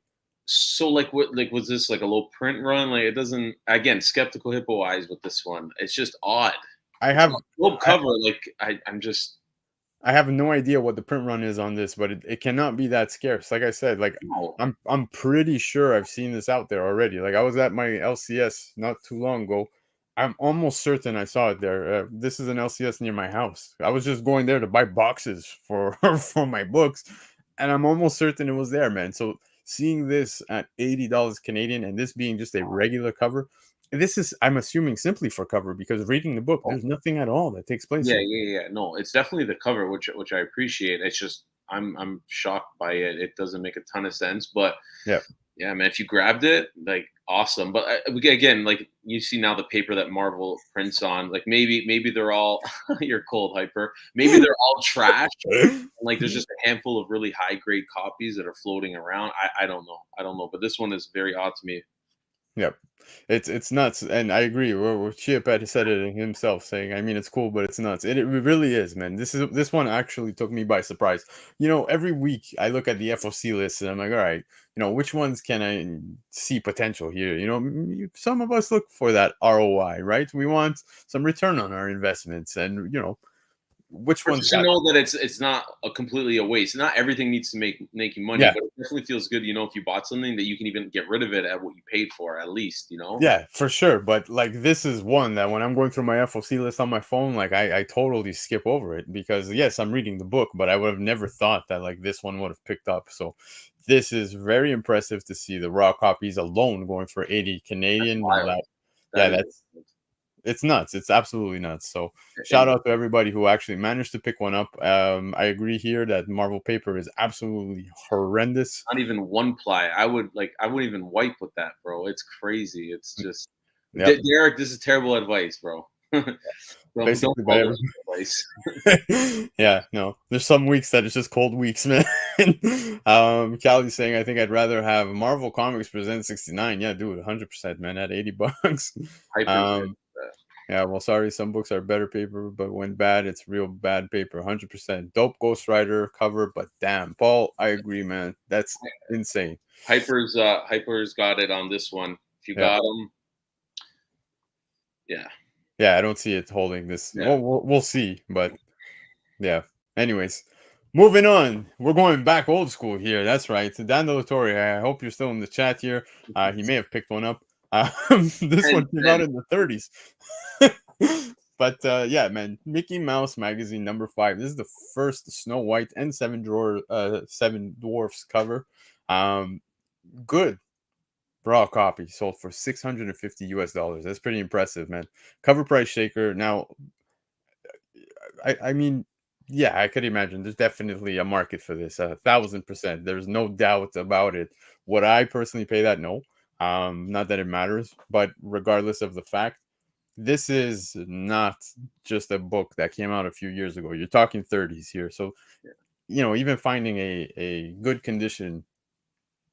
So like what was this like a low print run? Like it doesn't, again, skeptical hippo eyes with this one. It's just odd. I have low cover. I have no idea what the print run is on this, but it cannot be that scarce. Like I said, like I'm pretty sure I've seen this out there already. Like I was at my LCS not too long ago. I'm almost certain I saw it there. This is an LCS near my house. I was just going there to buy boxes for for my books, and I'm almost certain it was there, man. So seeing this at $80 Canadian and this being just a regular cover, this is, I'm assuming, simply for cover because reading the book, there's nothing at all that takes place. Yeah. No, it's definitely the cover, which I appreciate. It's just I'm shocked by it. It doesn't make a ton of sense, but yeah, man. If you grabbed it, like awesome. But again, like you see now the paper that Marvel prints on, like maybe they're all you're cold hyper. Maybe they're all trash. Like there's just a handful of really high grade copies that are floating around. I don't know, but this one is very odd to me. Yep, it's nuts, and I agree. Chiapet said it himself, saying, "I mean, it's cool, but it's nuts." It really is, man. This one actually took me by surprise. Every week I look at the FOC list, and I'm like, all right, which ones can I see potential here? Some of us look for that ROI, right? We want some return on our investments, and which ones know that it's not completely a waste. Not everything needs to make you money, but it definitely feels good, if you bought something that you can even get rid of it at what you paid for, at least, Yeah, for sure. But like this is one that when I'm going through my FOC list on my phone, like I totally skip over it because yes, I'm reading the book, but I would have never thought that like this one would have picked up. So this is very impressive to see the raw copies alone going for 80 Canadian. It's nuts. It's absolutely nuts. So shout out to everybody who actually managed to pick one up. I agree here that Marvel paper is absolutely horrendous. Not even one ply. I wouldn't even wipe with that, bro. It's crazy. It's just Derek, this is terrible advice, bro. Basically by advice. Yeah, no. There's some weeks that it's just cold weeks, man. Callie's saying, I think I'd rather have Marvel Comics present 69. Yeah, dude, 100%, man, at $80. Yeah, well, sorry, some books are better paper, but when bad, it's real bad paper. 100%. Dope Ghost Rider cover, but damn, Paul, I agree, man. That's insane. Hyper's got it on this one. If you got them, yeah, I don't see it holding this. We'll see, but yeah. Anyways, moving on. We're going back old school here. That's right. Dan Delatorre, I hope you're still in the chat here. He may have picked one up. This one came out in the 30s. But yeah, man, Mickey Mouse Magazine number 5. This is the first Snow White and Seven Dwarfs cover. Good raw copy sold for $650. That's pretty impressive, man. Cover price shaker. Now, I mean, yeah, I could imagine there's definitely a market for this. 1,000%. There's no doubt about it. Would I personally pay that? No. Not that it matters, but regardless of the fact, this is not just a book that came out a few years ago. You're talking 30s here. So, even finding a good condition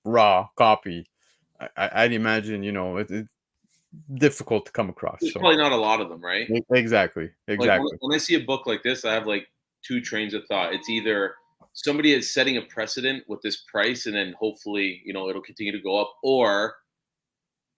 raw copy, I'd imagine, it's difficult to come across. There's probably not a lot of them, right? Exactly. Like when I see a book like this, I have like two trains of thought. It's either somebody is setting a precedent with this price, and then hopefully, it'll continue to go up, or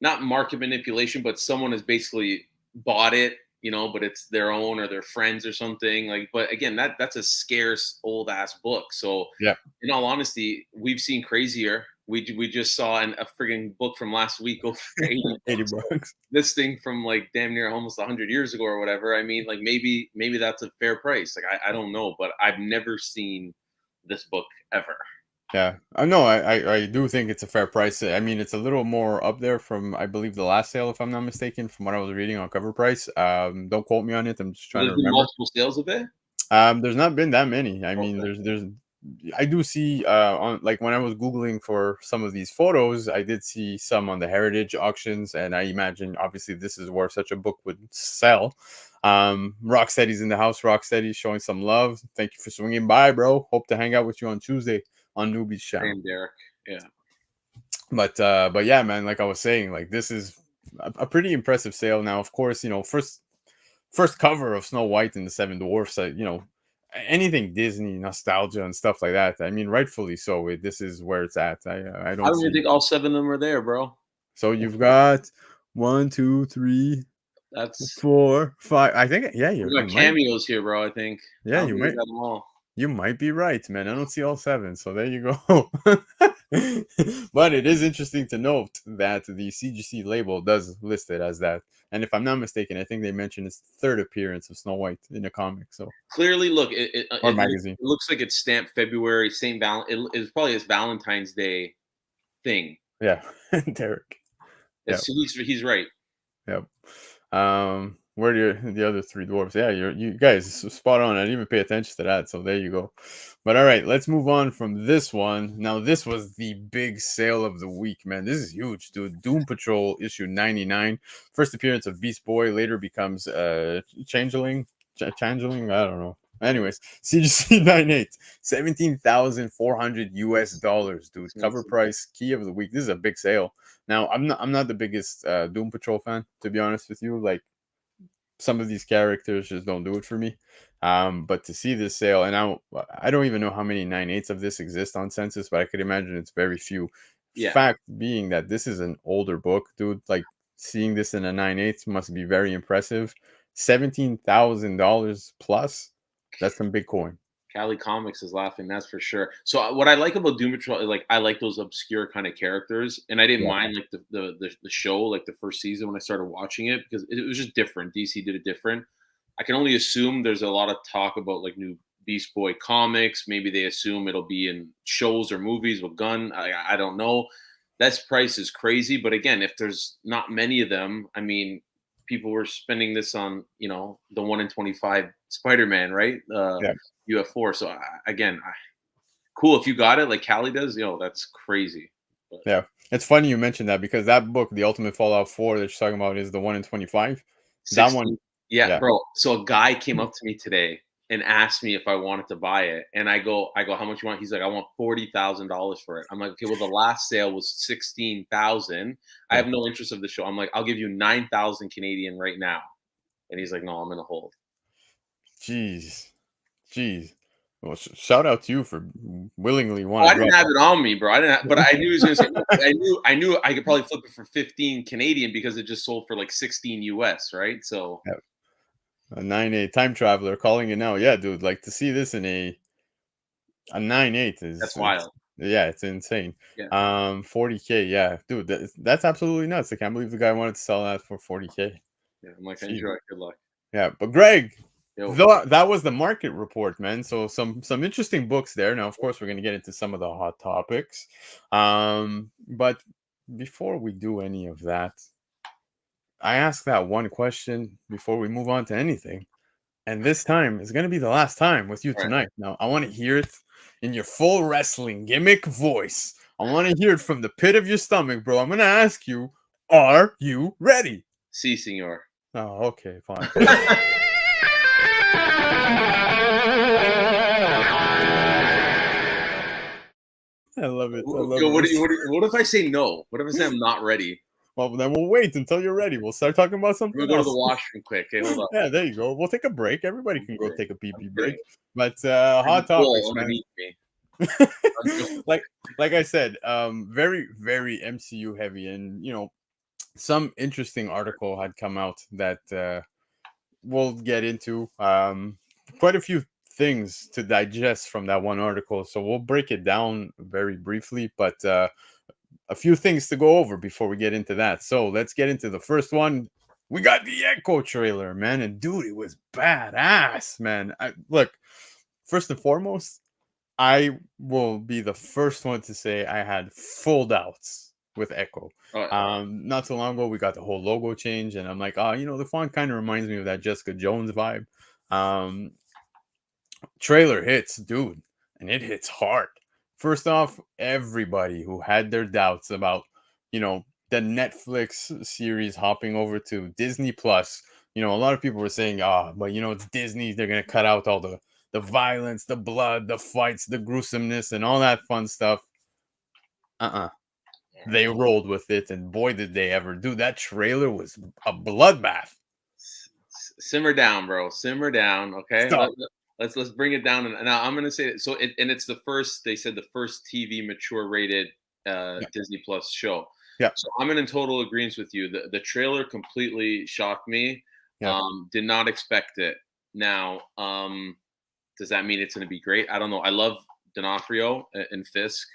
not market manipulation, but someone has basically bought it, you know, but it's their own or their friends or something. Like, but again, that's a scarce old ass book. So Yeah. in all honesty, we've seen crazier. We just saw a frigging book from last week go for 80 $80. bucks. This thing from like damn near almost 100 years ago or whatever. I mean, like maybe that's a fair price. Like I don't know, but I've never seen this book ever. Yeah, I know. I do think it's a fair price. I mean, it's a little more up there from, I believe, the last sale, if I'm not mistaken, from what I was reading on cover price. Don't quote me on it. I'm just So trying to there's been remember. multiple sales of it. There's not been that many. I mean, Okay. there's I do see on, like, when I was googling for some of these photos, I did see some on the heritage auctions, and I imagine obviously this is where such a book would sell. Rocksteady's in the house. Rocksteady showing some love. Thank you for swinging by, bro. Hope to hang out with you on Tuesday on Newbie's channel. Same, Derek. Yeah. But yeah, man, like I was saying, like this is a pretty impressive sale. Now, of course, you know, first cover of Snow White and the Seven Dwarfs, you know, anything Disney nostalgia and stuff like that. I mean, rightfully so. This is where it's at. I don't I don't even see. think all 7 of them are there, bro. So you've got 1, 2, 3, That's 4, 5. I think, yeah, we got cameos here, bro. I think. Yeah, you might got them all. You might be right, man. I don't see all 7, so there you go. But it is interesting to note that the CGC label does list it as that. And if I'm not mistaken, I think they mentioned its 3rd appearance of Snow White in a comic. So clearly, look, or magazine. It looks like it's stamped February. It's probably his Valentine's Day thing. Yeah, Derek. Yep. He's right. Yep. Where are the other 3 dwarves? Yeah, you guys spot on. I didn't even pay attention to that, so there you go. But all right, let's move on from this one. Now, this was the big sale of the week, man. This is huge, dude. Doom Patrol issue 99, first appearance of Beast Boy, later becomes Changeling. Changeling, I don't know. Anyways, CGC 98, $17,400, dude. Cover price, key of the week. This is a big sale. Now, I'm not the biggest Doom Patrol fan, to be honest with you. Like, some of these characters just don't do it for me. But to see this sale, and I don't even know how many 9/8 of this exist on Census, but I could imagine it's very few. Yeah. Fact being that this is an older book, dude. Like, seeing this in a 9/8 must be very impressive. $17,000 plus. That's some big coin. Cali Comics is laughing, that's for sure. So what I like about Doom Patrol, like I like those obscure kind of characters, and I didn't mind like the show, like the first season when I started watching it, because it was just different. DC did it different. I can only assume there's a lot of talk about like new Beast Boy comics. Maybe they assume it'll be in shows or movies with Gunn. I don't know. That price is crazy, but again, if there's not many of them, I mean, people were spending this on, you know, the 1 in 25 Spider-Man, right? UF4. So again, cool if you got it like Callie does. Yo, that's crazy. But, yeah, it's funny you mentioned that, because that book, The Ultimate Fallout 4, that you're talking about, is the 1 in 25. 16. That one, yeah, bro. So a guy came up to me today and asked me if I wanted to buy it, and I go, how much you want? He's like, I want $40,000 for it. I'm like, okay, well, the last sale was 16,000. I have no interest of the show. I'm like, I'll give you 9,000 Canadian right now, and he's like, no, I'm gonna hold. Jeez. Well, shout out to you for willingly wanting. I didn't have it on me, bro. I didn't, but I knew he was gonna say. I knew I could probably flip it for 15 Canadian because it just sold for like 16 US, right? So a 9/8 time traveler calling it now. Yeah, dude. Like, to see this in a 9/8 is, that's wild. Yeah, it's insane. Yeah. 40K. Yeah, dude. That's absolutely nuts. I can't believe the guy wanted to sell that for 40K. Yeah, I'm like, enjoy. Good luck. Yeah, but Greg. That was the market report, man. So some interesting books there. Now, of course, we're going to get into some of the hot topics. But before we do any of that, I ask that one question before we move on to anything. And this time is going to be the last time with you tonight. Now, I want to hear it in your full wrestling gimmick voice. I want to hear it from the pit of your stomach, bro. I'm going to ask you, are you ready? Si, senor. Oh, okay, fine. I love it. What if I say no? What if I say I'm not ready? Well, then we'll wait until you're ready. We'll start talking about something. We'll go to the washroom quick. Okay, hold on. Yeah, there you go. We'll take a break. Everybody can go take a pee-pee break. But hot topics, man. like I said, very, very MCU heavy. And, you know, some interesting article had come out that we'll get into. Quite a few things to digest from that one article, so we'll break it down very briefly, but a few things to go over before we get into that. So let's get into the first one. We got the Echo trailer, man, and dude, it was badass, man. Look, first and foremost, I will be the first one to say I had full doubts with Echo. Not so long ago, we got the whole logo change, and I'm like, oh, the font kind of reminds me of that Jessica Jones vibe. Trailer hits, dude, and it hits hard. First off, everybody who had their doubts about, the Netflix series hopping over to Disney Plus, a lot of people were saying, but it's Disney, they're gonna cut out all the violence, the blood, the fights, the gruesomeness, and all that fun stuff. They rolled with it, and boy, did they ever do. That trailer was a bloodbath. Simmer down, bro. Simmer down. Okay. Let's bring it down. And now I'm gonna say it. So it's the first. They said the first TV mature rated Disney Plus show. Yeah. So I'm in total agreement with you. The trailer completely shocked me. Yeah. Did not expect it. Now, does that mean it's gonna be great? I don't know. I love D'Onofrio and Fisk.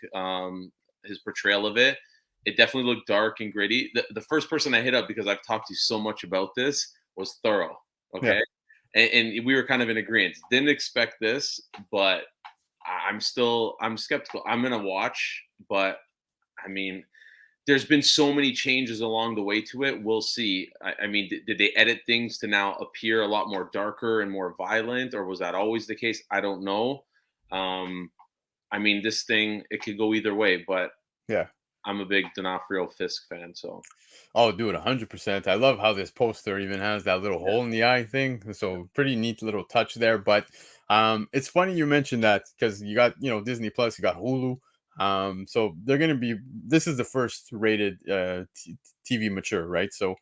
His portrayal of it. It definitely looked dark and gritty. The first person I hit up, because I've talked to you so much about this, was Thorough. Okay. Yeah. And we were kind of in agreement. Didn't expect this, but I'm skeptical. I'm going to watch, but I mean, there's been so many changes along the way to it. We'll see. I mean, did they edit things to now appear a lot more darker and more violent, or was that always the case? I don't know. I mean, this thing, it could go either way, but yeah, I'm a big D'Onofrio Fisk fan. So, oh, dude, 100%. I love how this poster even has that little hole in the eye thing. So pretty neat little touch there. But it's funny you mentioned that, because you got Disney Plus, you got Hulu. So they're gonna be. This is the first rated TV mature, right? So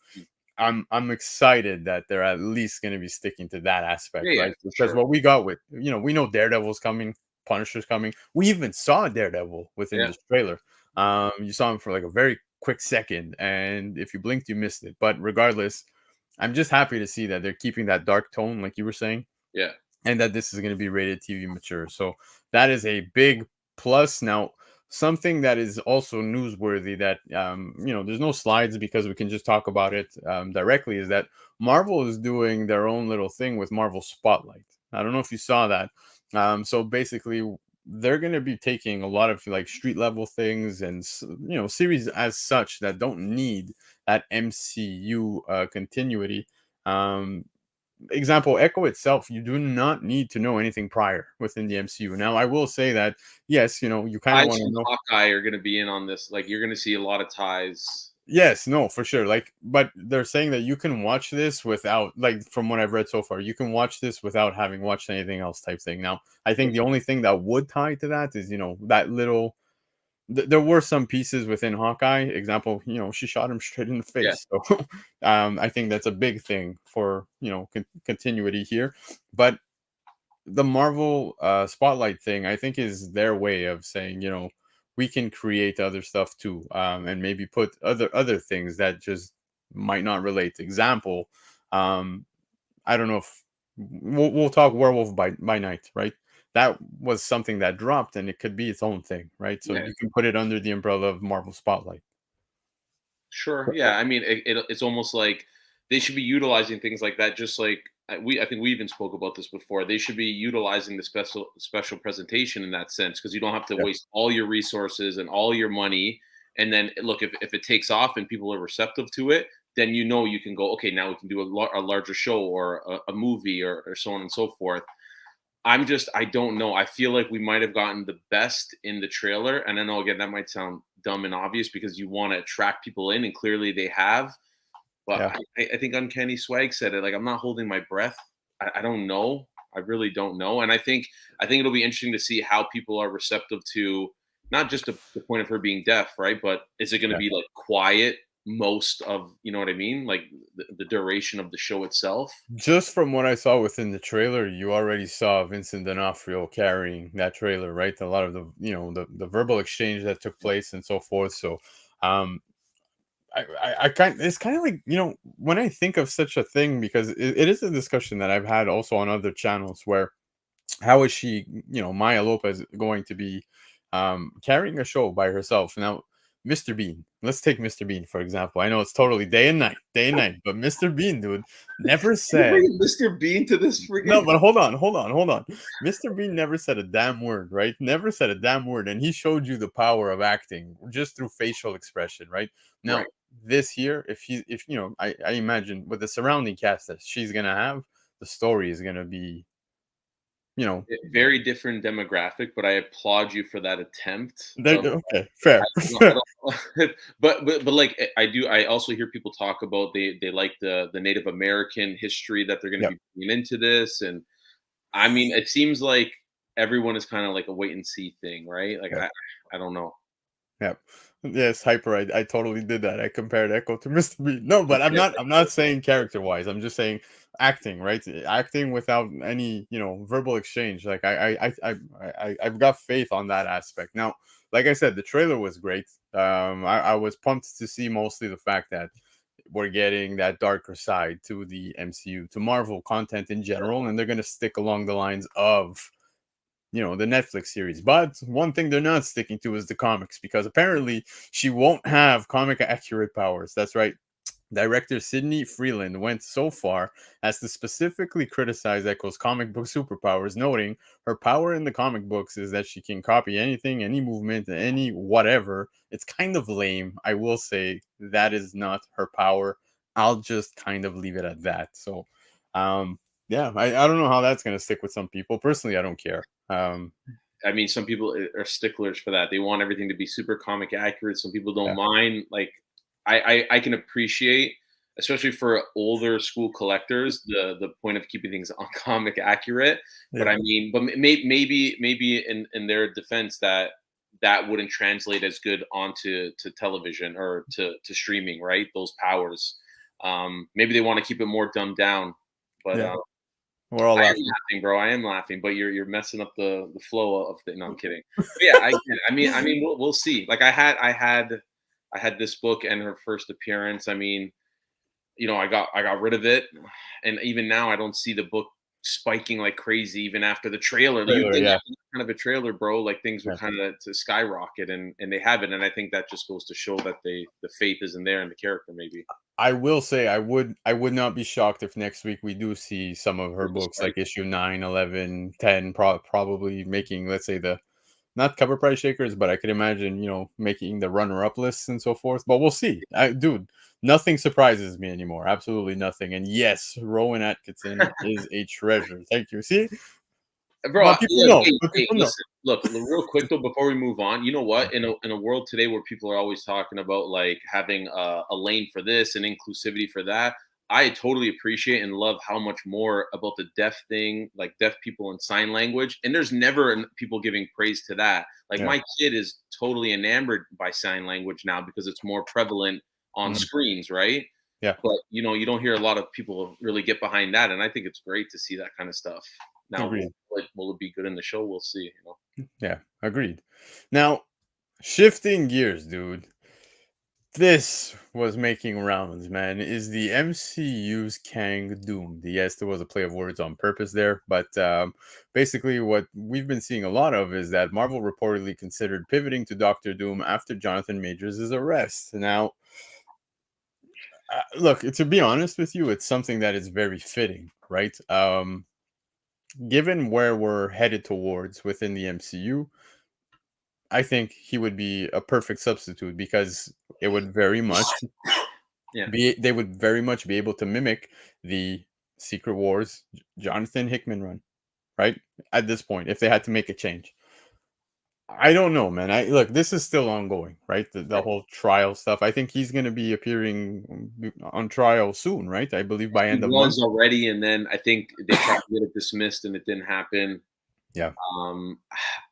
I'm excited that they're at least gonna be sticking to that aspect, right? Because what we got with we know Daredevil's coming, Punisher's coming. We even saw Daredevil within this trailer. You saw him for like a very quick second, and if you blinked, you missed it. But regardless, I'm just happy to see that they're keeping that dark tone, like you were saying. Yeah. And that this is going to be rated TV mature. So that is a big plus. Now, something that is also newsworthy that, there's no slides because we can just talk about it directly, is that Marvel is doing their own little thing with Marvel Spotlight. I don't know if you saw that. So basically, they're going to be taking a lot of like street level things and series as such that don't need that MCU continuity. Example, Echo itself, you do not need to know anything prior within the MCU. Now, I will say that yes, you kind of want to know. Hawkeye are going to be in on this. Like, you're going to see a lot of ties. Yes, no, for sure. Like, but they're saying that you can watch this without, like, from what I've read so far, you can watch this without having watched anything else type thing. Now, I think the only thing that would tie to that is, that little, there were some pieces within Hawkeye. Example, she shot him straight in the face. Yeah. So I think that's a big thing for, continuity here. But the Marvel Spotlight thing, I think, is their way of saying, we can create other stuff too, and maybe put other things that just might not relate. Example, I don't know if we'll talk Werewolf by Night, right? That was something that dropped, and it could be its own thing, right? So you can put it under the umbrella of Marvel Spotlight. Sure. Yeah. I mean, it's almost like they should be utilizing things like that, just like I think we even spoke about this before. They should be utilizing the special presentation in that sense, because you don't have to waste all your resources and all your money. And then look, if it takes off and people are receptive to it, then you can go, okay, now we can do a larger show or a movie or so on and so forth. I don't know. I feel like we might have gotten the best in the trailer. And I know, again, that might sound dumb and obvious because you want to attract people in, and clearly they have. But I think Uncanny Swag said it. Like, I'm not holding my breath. I don't know. I really don't know. And I think it'll be interesting to see how people are receptive to not just the point of her being deaf, right? But is it going to be like quiet most of, you know what I mean? Like the duration of the show itself? Just from what I saw within the trailer, you already saw Vincent D'Onofrio carrying that trailer, right? A lot of the, the verbal exchange that took place and so forth. So, it's kind of like, when I think of such a thing, because it is a discussion that I've had also on other channels, where how is she, Maya Lopez, going to be carrying a show by herself? Now, Mr. Bean, let's take Mr. Bean for example. I know it's totally day and night, but Mr. Bean, dude, never You're said. bringing Mr. Bean to this No, freaking. but hold on. Mr. Bean never said a damn word, right? Never said a damn word, and he showed you the power of acting just through facial expression, right? Now, Right. this year, if I imagine with the surrounding cast that she's gonna have, the story is gonna be, you know, Very different demographic, but I applaud you for that attempt. okay, fair, I don't, but like I also hear people talk about they like the Native American history that they're going to yeah, be bringing into this, and I mean it seems like everyone is kind of like a wait and see thing, right? Like yeah. I don't know. Yeah. Yes, hyper. I totally did that. I compared Echo to Mr. Bean. No, but I'm Yeah, not. I'm not saying character wise. I'm just saying acting, right? Acting without any, verbal exchange. Like I've got faith on that aspect. Now, like I said, the trailer was great. I was pumped to see mostly the fact that we're getting that darker side to the MCU, to Marvel content in general, and they're gonna stick along the lines of, the Netflix series. But one thing they're not sticking to is the comics, because apparently she won't have comic accurate powers. That's right. Director Sidney Freeland went so far as to specifically criticize Echo's comic book superpowers, noting her power in the comic books is that she can copy anything, any movement, any whatever. It's kind of lame. I will say that is not her power. I'll just kind of leave it at that. So, yeah, I don't know how that's going to stick with some people. Personally, I don't care. I mean, some people are sticklers for that. They want everything to be super comic accurate. Some people don't Yeah, mind. Like, I can appreciate, especially for older school collectors, the point of keeping things on comic accurate. But yeah, I mean, but maybe in their defense that wouldn't translate as good onto to television or to streaming, right? Those powers. Maybe they want to keep it more dumbed down. But yeah. We're all I am laughing. laughing, bro. I am laughing, but you're messing up the flow of the. No, I'm kidding. But yeah, I get it. I mean, we'll see. Like I had this book and her first appearance. I mean, I got rid of it, and even now I don't see the book spiking like crazy. Even after the trailer, you'd Trailer, think yeah, after kind of a trailer, bro, like things would yeah. kind of to skyrocket, and they haven't. And I think that just goes to show that the faith isn't there in the character, maybe. I will say I would not be shocked if next week we do see some of her There's a books, like spike. issue 9, 11, 10, probably making, let's say, the not cover price shakers, but I could imagine, making the runner up lists and so forth. But we'll see. Dude, nothing surprises me anymore. Absolutely nothing. And yes, Rowan Atkinson is a treasure. Thank you. See, Bro, but people look, know. hey, But hey, people know. listen, look, real quick though, before we move on, you know what? In a world today where people are always talking about like having a lane for this and inclusivity for that, I totally appreciate and love how much more about the deaf thing, like deaf people in sign language, and there's never people giving praise to that. Like Yeah. my kid is totally enamored by sign language now because it's more prevalent on Mhm. screens, right? Yeah. But you don't hear a lot of people really get behind that, and I think it's great to see that kind of stuff. Now, Agreed. will it be good in the show? We'll see. Yeah. Agreed. Now, shifting gears, dude. This was making rounds, man. Is the MCU's Kang doomed? Yes, there was a play of words on purpose there, but basically, what we've been seeing a lot of is that Marvel reportedly considered pivoting to Doctor Doom after Jonathan Majors' arrest. Now, look, to be honest with you, it's something that is very fitting, right? Given where we're headed towards within the MCU, I think he would be a perfect substitute, because it would very much Yeah. they would very much be able to mimic the Secret Wars Jonathan Hickman run, right? At this point, if they had to make a change. I don't know, man. I look, this is still ongoing, right? The whole trial stuff. I think he's going to be appearing on trial soon, right? I believe by He end of month. was already, and then I think they tried to get it dismissed, and it didn't happen. Yeah. Um,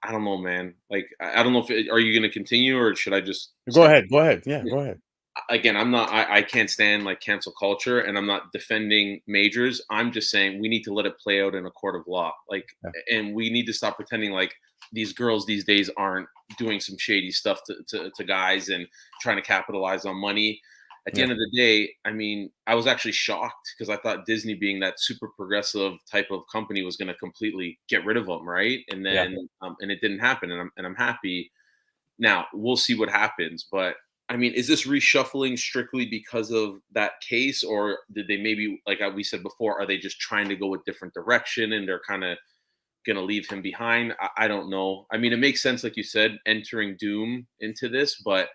I don't know, man. Like, I don't know if are you going to continue or should I just Go stop? ahead. Go ahead. Yeah, go ahead. Again, I'm not. I can't stand like cancel culture, and I'm not defending majors. I'm just saying we need to let it play out in a court of law. Like, Yeah. and we need to stop pretending like these girls these days aren't doing some shady stuff to guys and trying to capitalize on money. at the end of the day, I mean, I was actually shocked because I thought Disney, being that super progressive type of company, was going to completely get rid of them, right? And Yeah. then, and it didn't happen, and I'm happy. Now we'll see what happens, but I mean, is this reshuffling strictly because of that case, or did they maybe, like we said before, are they just trying to go a different direction and they're kind of going to leave him behind? I don't know. I mean, it makes sense, like you said, entering Doom into this, but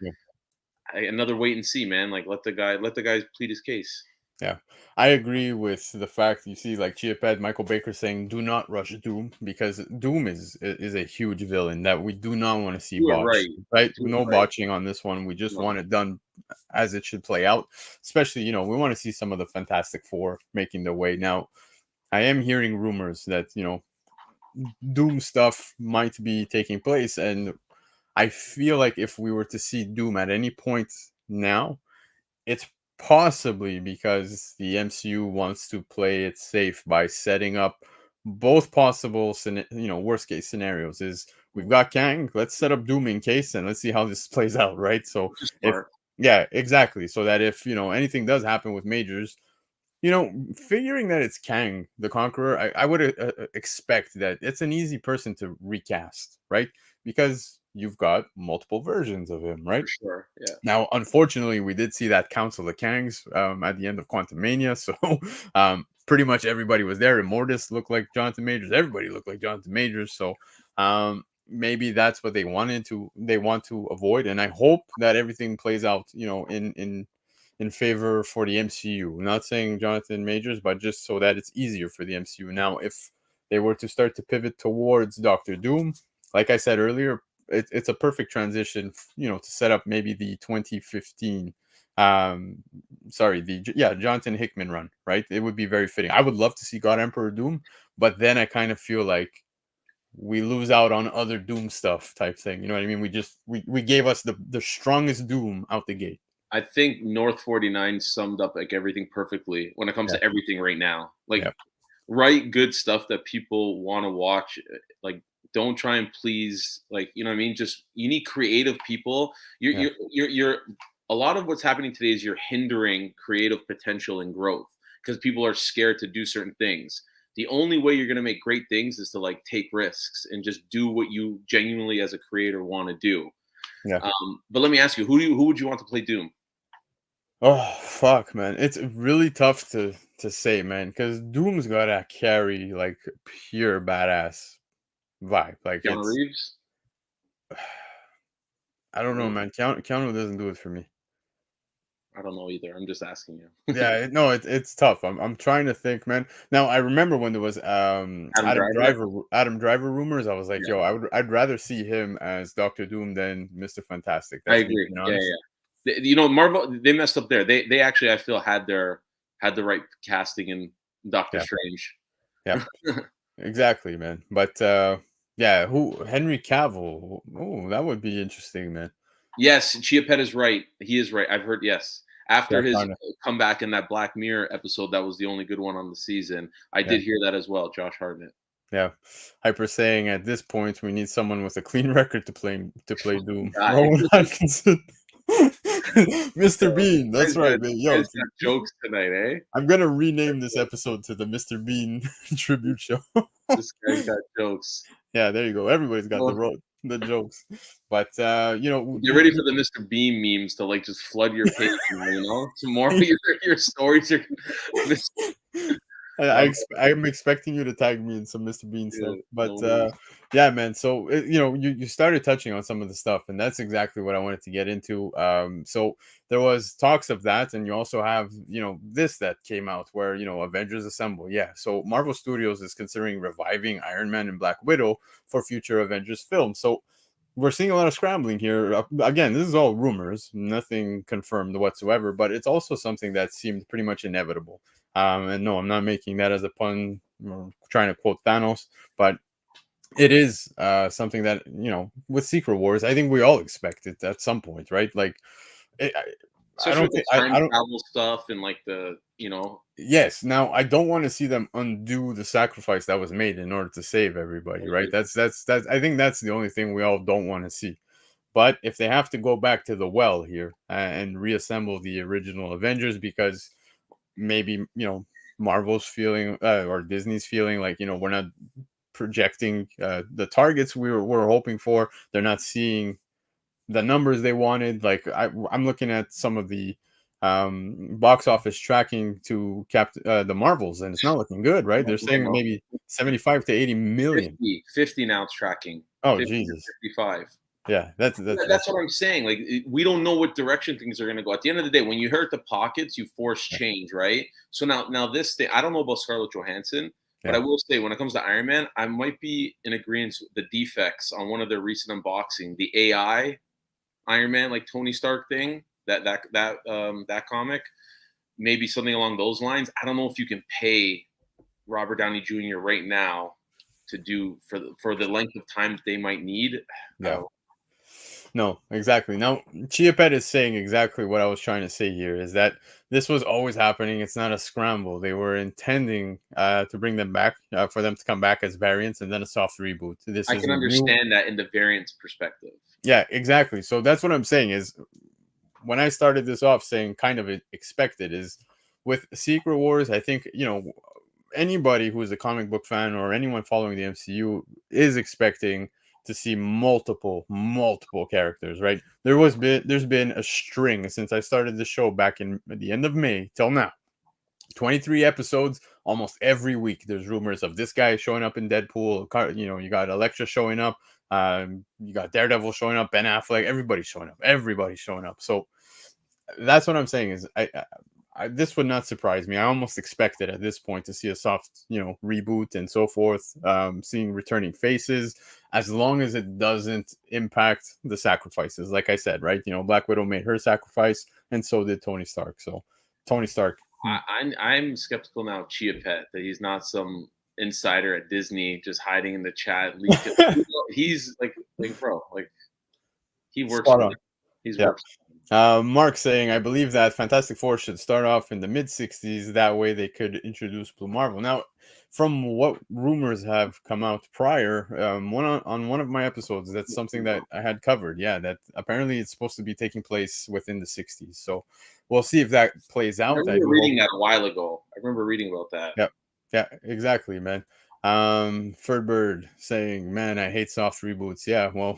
another wait and see, man. Like let the guy plead his case. Yeah, I agree with the fact you see, like Chiaped, Michael Baker saying, "Do not rush Doom," because Doom is a huge villain that we do not want to see You are botched. right. Right? You No are right. botching on this one. We just No. want it done as it should play out. Especially, we want to see some of the Fantastic Four making their way. Now, I am hearing rumors that Doom stuff might be taking place, and I feel like if we were to see Doom at any point now, it's possibly because the MCU wants to play it safe by setting up both possible, worst case scenarios. Is we've got Kang, let's set up Doom in case, and let's see how this plays out, right? So Which is if smart. yeah, exactly. So that if anything does happen with Majors, figuring that it's Kang the Conqueror, I would expect that it's an easy person to recast, right? Because you've got multiple versions of him, right? For sure. Yeah. Now, unfortunately, we did see that Council of Kangs at the end of Quantumania, so pretty much everybody was there. Immortus looked like Jonathan Majors. Everybody looked like Jonathan Majors. So maybe that's what they want to avoid, and I hope that everything plays out, in favor for the MCU. I'm not saying Jonathan Majors, but just so that it's easier for the MCU. Now, if they were to start to pivot towards Doctor Doom, like I said earlier, it's a perfect transition, to set up maybe the 2015, Jonathan Hickman run, right? It would be very fitting. I would love to see God Emperor Doom, but then I kind of feel like we lose out on other Doom stuff type thing. You know what I mean? We gave us the strongest Doom out the gate. I think North 49 summed up like everything perfectly when it comes Yeah. to everything right now. Like, Yeah. write good stuff that people want to watch. Like, don't try and please, like, you know what I mean? Just, you need creative people. You're a lot of what's happening today is you're hindering creative potential and growth because people are scared to do certain things. The only way you're going to make great things is to like take risks and just do what you genuinely as a creator want to do. Yeah. But let me ask you, who would you want to play Doom? Oh fuck, man! It's really tough to say, man, because Doom's gotta carry like pure badass vibe. Like Keanu it's, Reeves? I don't know, No, man. Keanu doesn't do it for me. I don't know either. I'm just asking you. Yeah, no, it's tough. I'm trying to think, man. Now I remember when there was Adam Driver? Adam Driver rumors. I was like, Yeah, yo, I'd rather see him as Doctor Doom than Mr. Fantastic. I That's me agree. being Yeah, honest. yeah. Marvel, they messed up there. They actually, I feel, had the right casting in Doctor Yeah, Strange. yeah, exactly, man. But yeah, who Henry Cavill? Oh, that would be interesting, man. Yes, Chiapetta is right. He is right. I've heard, yes. After Josh his Hartnett. comeback in that Black Mirror episode, that was the only good one on the season. I Yeah. did hear that as well, Josh Hartnett. Yeah, Hyper saying at this point we need someone with a clean record to play Doom. Guy. Rowan Atkinson, Mr. Yo, Bean. That's right, man. you Yo, guys got jokes tonight, eh? I'm gonna rename this episode to the Mr. Bean tribute show. This guy's got jokes. Yeah, there you go. Everybody's got Oh. the jokes, but Get ready for the Mr. Bean memes to like just flood your page. Tomorrow your stories are. I'm expecting you to tag me in some Mr. Bean stuff, but No yeah, man. So you started touching on some of the stuff, and that's exactly what I wanted to get into. So there was talks of that, and you also have this that came out where Avengers Assemble. Yeah, so Marvel Studios is considering reviving Iron Man and Black Widow for future Avengers films. So we're seeing a lot of scrambling here. Again, this is all rumors, nothing confirmed whatsoever, but it's also something that seemed pretty much inevitable. And no, I'm not making that as a pun or trying to quote Thanos, but it is something that, with Secret Wars, I think we all expect it at some point, right? Like, Especially with the time travel stuff and like Yes. Now, I don't want to see them undo the sacrifice that was made in order to save everybody, right? That's. I think that's the only thing we all don't want to see. But if they have to go back to the well here and reassemble the original Avengers, because maybe, Marvel's feeling or Disney's feeling like, we're not projecting the targets we're hoping for. They're not seeing the numbers they wanted. Like I'm looking at some of the box office tracking to the Marvels, and it's not looking good, right? They're saying maybe 75 to 80 million. 50 now it's tracking. Oh, 50 Jesus. 55. Yeah, that's what I'm saying. Like, we don't know what direction things are going to go. At the end of the day, when you hurt the pockets, you force change, right? So now this thing, I don't know about Scarlett Johansson, but I will say when it comes to Iron Man, I might be in agreement with the defects on one of their recent unboxing, the AI Iron Man, like Tony Stark thing, that comic, maybe something along those lines. I don't know if you can pay Robert Downey Jr. right now to do for the length of time that they might need. No, exactly. Now, Chia Pet is saying exactly what I was trying to say here, is that this was always happening. It's not a scramble. They were intending to bring them back, for them to come back as variants and then a soft reboot. I can understand that in the variants perspective. Yeah, exactly. So that's what I'm saying is, when I started this off saying kind of expected, is with Secret Wars, I think, anybody who is a comic book fan or anyone following the MCU is expecting to see multiple characters, right? There's been a string since I started the show back in the end of May till now. 23 episodes almost every week. There's rumors of this guy showing up in Deadpool. You got Elektra showing up. You got Daredevil showing up. Ben Affleck. Everybody's showing up. So that's what I'm saying is this would not surprise me. I almost expected at this point to see a soft, reboot and so forth. Seeing returning faces, as long as it doesn't impact the sacrifices. Like I said, right? Black Widow made her sacrifice, and so did Tony Stark. So Tony Stark. I'm skeptical now of Chia Pet that he's not some insider at Disney just hiding in the chat. He's like bro, like he works. He's works. Mark saying, I believe that Fantastic Four should start off in the mid-60s. That way they could introduce Blue Marvel. Now, from what rumors have come out prior, on one of my episodes, that's something that I had covered. Yeah, that apparently it's supposed to be taking place within the 60s. So we'll see if that plays out. I remember reading that a while ago. I remember reading about that. Yeah, exactly, man. Ferdbird saying, man, I hate soft reboots. Yeah, well,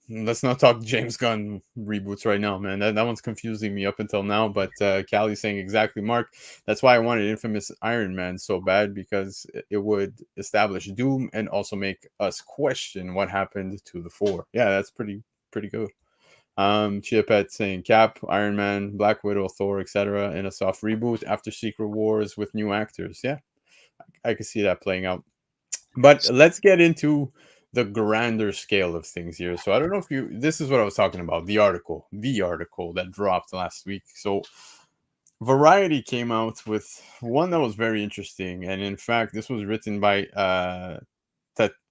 let's not talk James Gunn reboots right now, man. That one's confusing me up until now. But Callie's saying exactly, Mark. That's why I wanted Infamous Iron Man so bad, because it would establish Doom and also make us question what happened to the Four. Yeah, that's pretty good. Chia Pet saying Cap, Iron Man, Black Widow, Thor, etc. in a soft reboot after Secret Wars with new actors. Yeah, I can see that playing out. But let's get into the grander scale of things here. So I don't know if this is what I was talking about, the article that dropped last week. So Variety came out with one that was very interesting, and in fact this was written by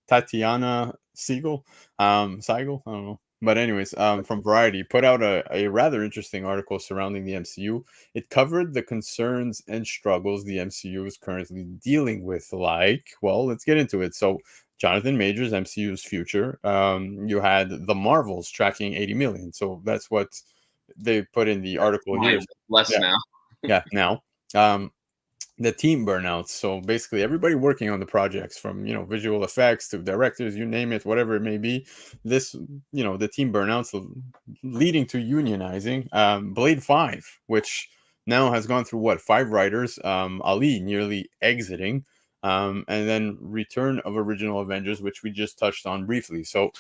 Tatiana Seigel, I don't know, but anyways, from Variety, put out a rather interesting article surrounding the MCU. It covered the concerns and struggles the MCU is currently dealing with, well, let's get into it. So Jonathan Majors, MCU's future. You had the Marvels tracking 80 million. So that's what they put in the article here. Less now. Yeah, now. The team burnouts. So basically everybody working on the projects, from, visual effects to directors, you name it, whatever it may be. This, the team burnouts leading to unionizing. Blade 5, which now has gone through 5 writers. Ali nearly exiting. And then return of original Avengers, which we just touched on briefly. So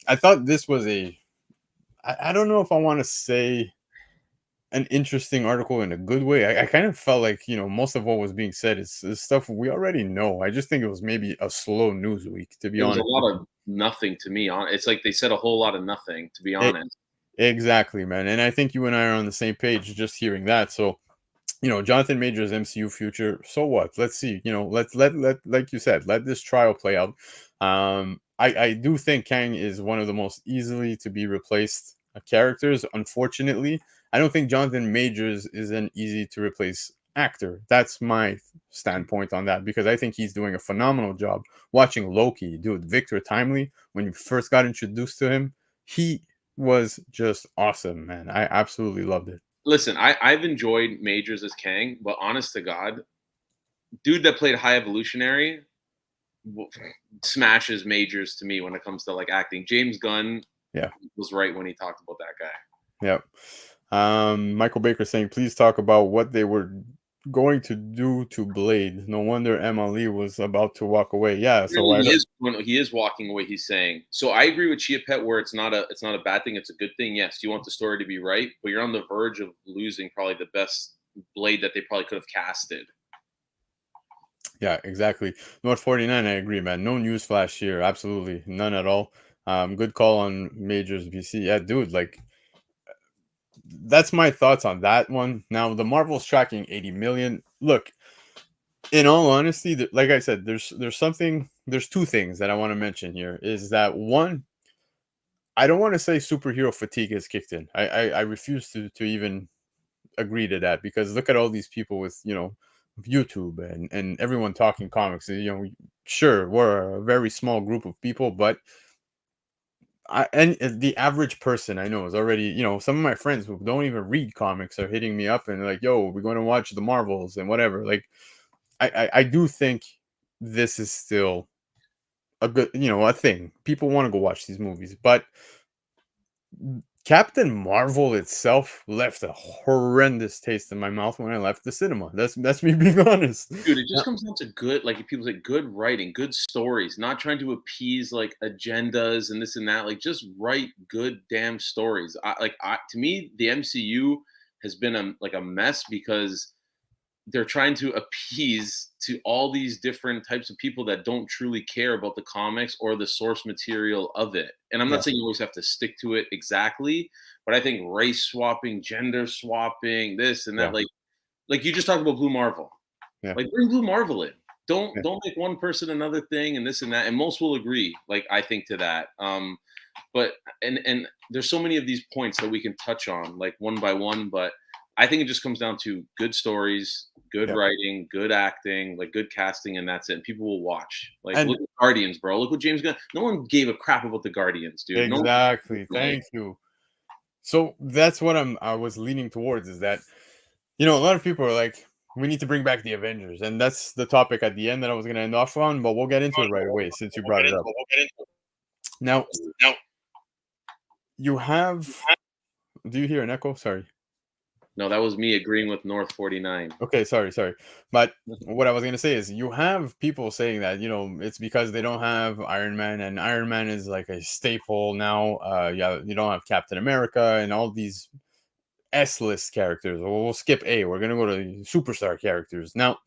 I thought this was I don't know if I want to say an interesting article in a good way. I kind of felt like, most of what was being said is stuff we already know. I just think it was maybe a slow news week, to be honest. It was a lot of nothing to me. It's like they said a whole lot of nothing, to be honest. Exactly, man. And I think you and I are on the same page just hearing that. So, Jonathan Majors MCU future. So what? Let's see. Let like you said, let this trial play out. I do think Kang is one of the most easily to be replaced characters. Unfortunately, I don't think Jonathan Majors is an easy to replace actor. That's my standpoint on that, because I think he's doing a phenomenal job. Watching Loki, dude, Victor Timely, when you first got introduced to him, he was just awesome, man. I absolutely loved it. Listen, I've enjoyed Majors as Kang, but honest to God, dude that played High Evolutionary smashes Majors to me when it comes to like acting. James Gunn Yeah. was right when he talked about that guy. Yep. Michael Baker saying, please talk about what they were going to do to Blade. No wonder Emily was about to walk away. Yeah, so Really, he is walking away. He's saying so. I agree with Chia Pet where it's not a bad thing. It's a good thing. Yes, you want the story to be right, but you're on the verge of losing probably the best Blade that they probably could have casted. Yeah, exactly. North 49, I agree, man. No news flash here. Absolutely none at all. Good call on Majors BC. Yeah, dude, like that's my thoughts on that one. Now the Marvel's tracking 80 million. Look, in all honesty, like I said, there's two things that I want to mention here. Is that one, I don't want to say superhero fatigue has kicked in. I refuse to even agree to that, because look at all these people with, YouTube and everyone talking comics. Sure, we're a very small group of people, but and the average person I know is already, some of my friends who don't even read comics are hitting me up and like, yo, we're going to watch the Marvels and whatever. Like, I do think this is still a good, a thing. People want to go watch these movies, but Captain Marvel itself left a horrendous taste in my mouth when I left the cinema. That's me being honest. Dude, it just comes down to good, like people say, good writing, good stories, not trying to appease like agendas and this and that. Like, just write good damn stories. To me, the MCU has been a mess because they're trying to appease to all these different types of people that don't truly care about the comics or the source material of it. And I'm not saying you always have to stick to it exactly, but I think race swapping, gender swapping, this and that, like you just talked about Blue Marvel. Yeah. Like, bring Blue Marvel in. Don't make one person another thing and this and that. And most will agree, like I think, to that. But and there's so many of these points that we can touch on like one by one, but I think it just comes down to good stories, good writing, good acting, like good casting, and that's it. And people will watch. Like, look at Guardians, bro. Look what James Gunn. No one gave a crap about the Guardians, dude. Exactly. Thank you. So that's what I was leaning towards, is that, a lot of people are like, we need to bring back the Avengers, and that's the topic at the end that I was going to end off on, but we'll get into it right away since you brought it up. Now, you have. Do you hear an echo? Sorry. No, that was me agreeing with North 49. Okay, sorry. But what I was going to say is, you have people saying that, it's because they don't have Iron Man, and Iron Man is like a staple now. You don't have Captain America and all these S-list characters. We'll skip A. We're going to go to superstar characters. Now,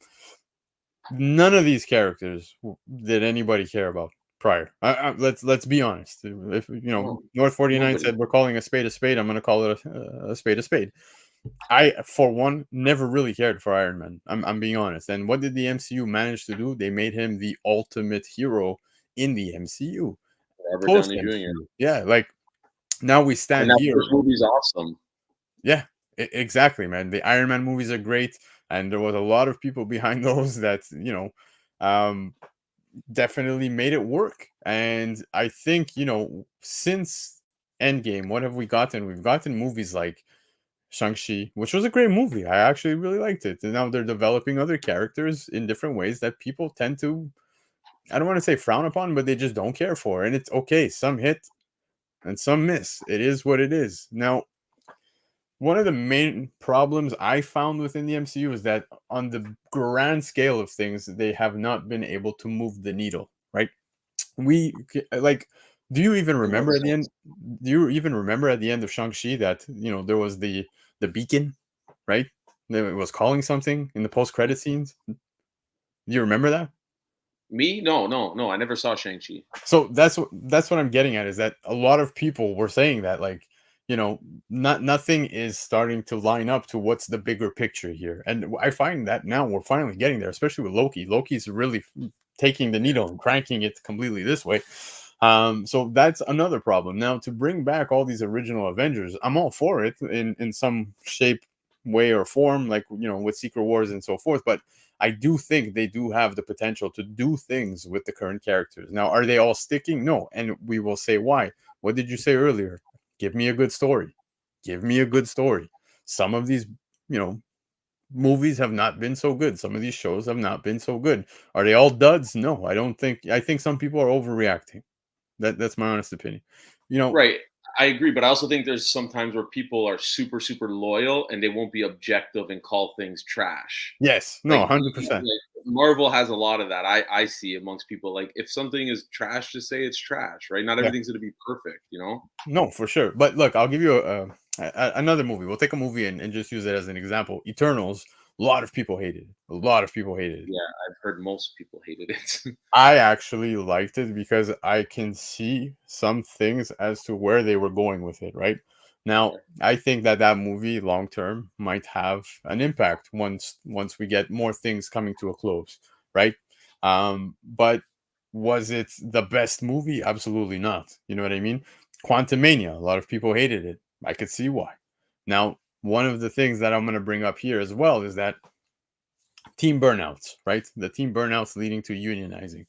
none of these characters did anybody care about prior. Let's be honest. If North 49 said we're calling a spade, I'm going to call it a spade. I, for one, never really cared for Iron Man. I'm being honest. And what did the MCU manage to do? They made him the ultimate hero in the MCU. Robert Downey Jr. Yeah, like now we stand here. This movie's awesome. Yeah, exactly, man. The Iron Man movies are great, and there was a lot of people behind those that definitely made it work. And I think since Endgame, what have we gotten? We've gotten movies like Shang-Chi, which was a great movie. I actually really liked it. And now they're developing other characters in different ways that people tend to, I don't want to say frown upon, but they just don't care for. And it's okay. Some hit and some miss. It is what it is. Now, one of the main problems I found within the MCU is that on the grand scale of things, they have not been able to move the needle, right? Do you even remember at the end? Do you even remember at the end of Shang-Chi that, there was the beacon, right? It was calling something in the post-credit scenes. Do you remember that? Me? No. I never saw Shang-Chi. So that's what I'm getting at, is that a lot of people were saying that, like, nothing is starting to line up to what's the bigger picture here. And I find that now we're finally getting there, especially with Loki. Loki's really taking the needle and cranking it completely this way. So that's another problem. Now, to bring back all these original Avengers, I'm all for it in some shape, way, or form, like, with Secret Wars and so forth. But I do think they do have the potential to do things with the current characters. Now, are they all sticking? No. And we will say why. What did you say earlier? Give me a good story. Give me a good story. Some of these, you know, movies have not been so good. Some of these shows have not been so good. Are they all duds? No, I don't think. I think some people are overreacting. That's my honest opinion. You know, Right. I agree, but I also think there's sometimes where people are super, super loyal and they won't be objective and call things trash. yes, no, Like, 100%. like Marvel has a lot of that. I see amongst people. Like, if something is trash, just say it's trash, right? Not Yeah, everything's gonna be perfect, you know? no, for sure. But look, I'll give you another movie. We'll take a movie and just use it as an example. Eternals. A lot of people hated it. A lot of people hated it. Yeah, I've heard most people hated it. I actually liked it because I can see some things as to where they were going with it, right? Now, Okay. I think that that movie long term might have an impact once we get more things coming to a close, right? But was it the best movie? Absolutely not. You know what I mean? Quantumania, a lot of people hated it. I could see why. Now, one of the things that I'm going to bring up here as well is that team burnouts, right? The team burnouts leading to unionizing.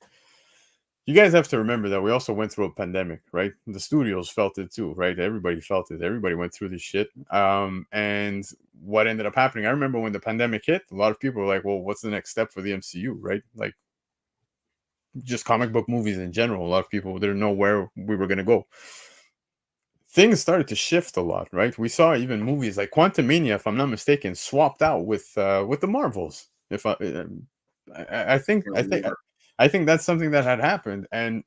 You guys have to remember that we also went through a pandemic, right? The studios felt it too, right? Everybody felt it. Everybody went through this shit. And what ended up happening, I remember when the pandemic hit, a lot of people were like, well, what's the next step for the MCU, right? Like, just comic book movies in general. A lot of people didn't know where we were going to go. Things started to shift a lot, right? We saw even movies like Quantumania, if I'm not mistaken, swapped out with the Marvels. If I think I think that's something that had happened, and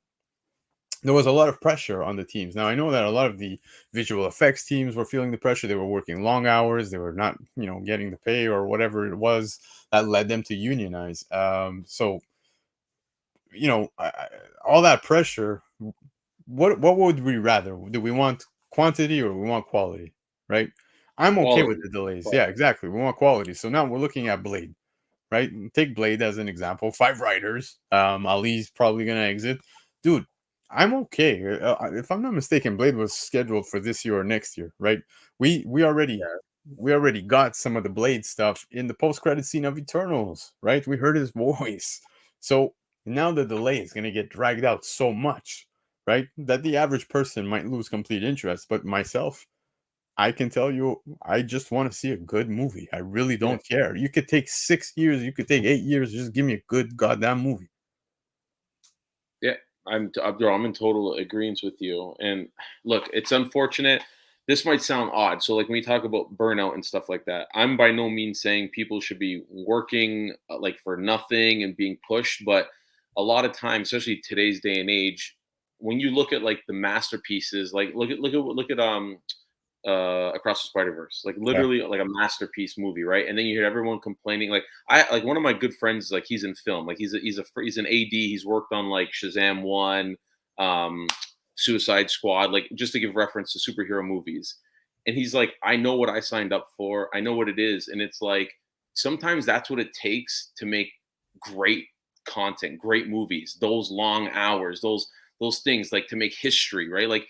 there was a lot of pressure on the teams. Now I know that a lot of the visual effects teams were feeling the pressure. They were working long hours. They were not, getting the pay or whatever it was that led them to unionize. So all that pressure. What would we rather? Do we want quantity or we want quality? Right? I'm okay with Quality. the delays. Yeah, Quality. exactly. We want quality. So now we're looking at Blade, right? Take Blade as an example. 5 writers. Ali's probably gonna exit. Dude, I'm okay. If I'm not mistaken, Blade was scheduled for this year or next year, right? We already Yeah. we already got some of the Blade stuff in the post-credit scene of Eternals, right? We heard his voice. So now the delay is gonna get dragged out so much, right? That the average person might lose complete interest. But myself, I can tell you, I just want to see a good movie. I really Yeah. don't care. You could take 6 years, you could take 8 years. Just give me a good goddamn movie. Yeah, bro, I'm in total agreement with you. And look, it's unfortunate. This might sound odd. So, like when we talk about burnout and stuff like that, I'm by no means saying people should be working like for nothing and being pushed. But a lot of times, especially today's day and age, when you look at like the masterpieces, like look at Across the Spider Verse, like Yeah, literally like a masterpiece movie, right? And then you hear everyone complaining. Like one of my good friends, like he's in film, like he's an AD. He's worked on like Shazam 1, um, Suicide Squad, like just to give reference to superhero movies. And he's like, I know what I signed up for. I know what it is, and it's like sometimes that's what it takes to make great content, great movies. Those long hours, those things, like to make history, right? Like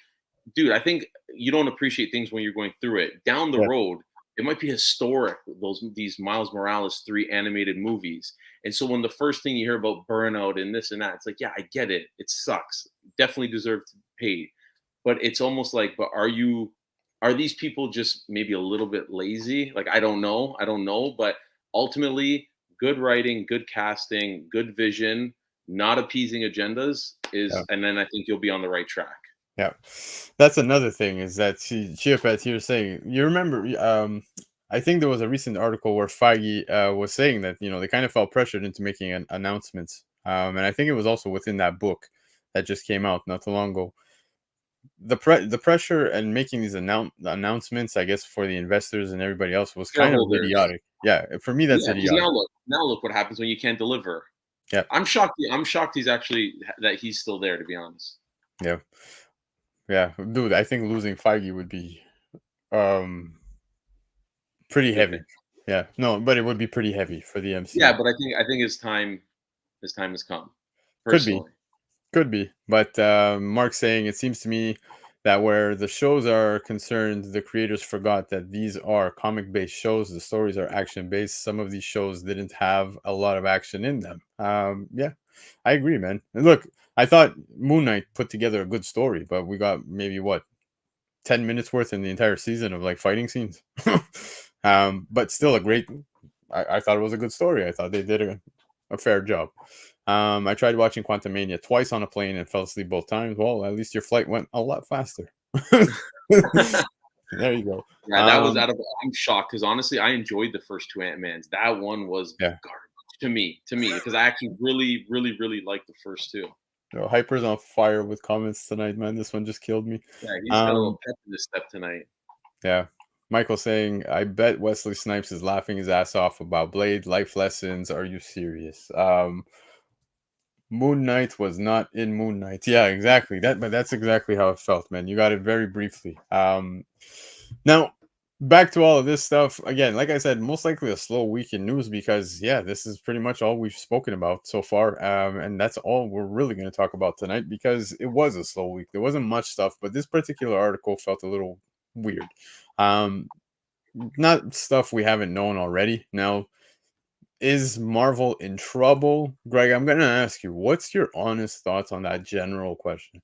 dude, I think you don't appreciate things when you're going through it. Down the yeah, road, it might be historic. These Miles Morales 3 animated movies, and so when the first thing you hear about burnout and this and that, it's like, yeah, I get it. It sucks. Definitely deserve to pay, but it's almost like, but are these people just maybe a little bit lazy? Like I don't know, but ultimately, good writing, good casting, good vision, not appeasing agendas yeah. and then I think you'll be on the right track. Yeah, that's another thing is that Chiapet here saying, you remember, I think there was a recent article where Feige was saying that, they kind of felt pressured into making announcements. And I think it was also within that book that just came out not too long ago. The pressure and making these announcements, I guess, for the investors and everybody else was kind of Shareholders. idiotic. Yeah, for me, that's Yeah, because idiotic. now look what happens when you can't deliver. Yeah, I'm shocked he's actually that he's still there, to be honest. yeah, yeah, dude. I think losing Feige would be um pretty Good thing. heavy. Yeah, no, but it would be pretty heavy for the Yeah, MCU. but I think his time has come. Could be, Personally. could be. But Mark's saying it seems to me that where the shows are concerned, the creators forgot that these are comic-based shows. The stories are action-based. Some of these shows didn't have a lot of action in them. Yeah, I agree, man. And look, I thought Moon Knight put together a good story, but we got maybe what 10 minutes worth in the entire season of like fighting scenes. But still a great. I thought it was a good story. I thought they did a fair job. I tried watching Quantumania twice on a plane and fell asleep both times. Well, at least your flight went a lot faster. There you go. Yeah, that was out of. I'm shocked because honestly, I enjoyed the first two Ant-Mans. That one was Yeah. garbage to me, because I actually really, really, really liked the first two. Hyper's on fire with comments tonight, man. This one just killed me. Yeah, he's got a little pep in his step tonight. Yeah. Michael saying, I bet Wesley Snipes is laughing his ass off about Blade life lessons. Are you serious? Moon Knight was not in Moon Knight. Yeah, exactly. But that's exactly how it felt, man. You got it very briefly. Now, back to all of this stuff. Again, like I said, most likely a slow week in news because, yeah, this is pretty much all we've spoken about so far. And that's all we're really going to talk about tonight because it was a slow week. There wasn't much stuff, but this particular article felt a little weird. Not stuff we haven't known already. Now, is Marvel in trouble? Greg, I'm going to ask you, what's your honest thoughts on that general question?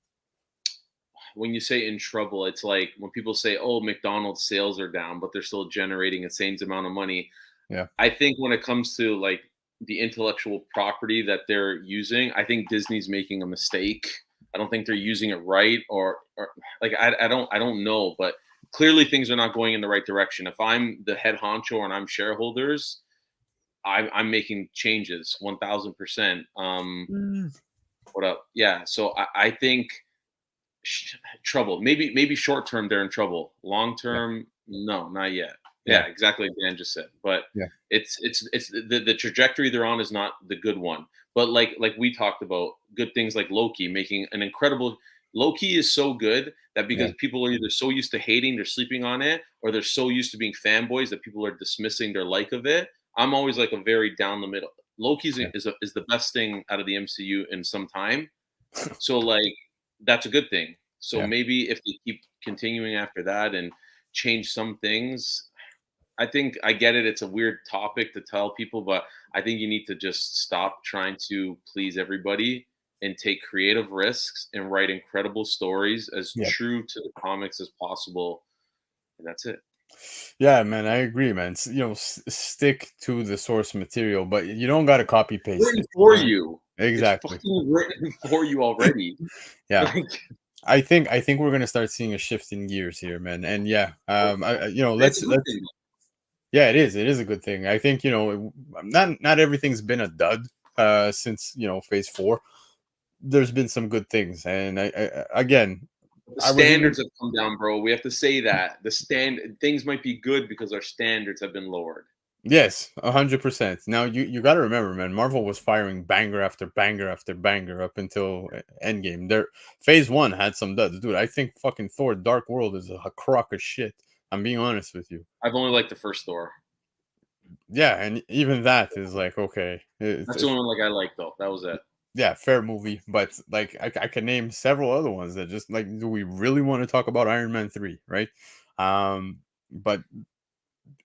When you say in trouble, it's like when people say, oh, McDonald's sales are down, but they're still generating a same amount of money. Yeah. I think when it comes to like the intellectual property that they're using, I think Disney's making a mistake. I don't think they're using it right or like, I don't know, but clearly things are not going in the right direction. If I'm the head honcho and I'm shareholders, I'm making changes 1000%. What up? Yeah. So I think trouble. Maybe short term they're in trouble. Long term, no, not yet. Yeah, exactly. Dan just said, but it's the trajectory they're on is not the good one. But like we talked about, good things like Loki making an incredible. Loki is so good that because people are either so used to hating, they're sleeping on it, or they're so used to being fanboys that people are dismissing their like of it. I'm always like a very down the middle. Loki is the best thing out of the MCU in some time. So like that's a good thing. So maybe if they keep continuing after that and change some things, I think I get it. It's a weird topic to tell people, but I think you need to just stop trying to please everybody and take creative risks and write incredible stories as true to the comics as possible. And that's it. Yeah, man, I agree, man. Stick to the source material, but you don't got to copy paste written it. For you. Exactly. It's fucking written for you already. Yeah. I think we're gonna start seeing a shift in gears here, man. And let's yeah, it is a good thing. I think not everything's been a dud since phase 4. There's been some good things, and I again. The standards have come down, bro. We have to say that things might be good because our standards have been lowered. Yes, 100%. Now you got to remember, man. Marvel was firing banger after banger after banger up until Endgame. Their phase 1 had some duds, dude. I think fucking Thor: Dark World is a crock of shit. I'm being honest with you. I've only liked the first Thor. Yeah, and even that is like okay. That's the only one I like though. That was it. Yeah, fair movie, but like I can name several other ones that just like, do we really want to talk about Iron Man 3, right? But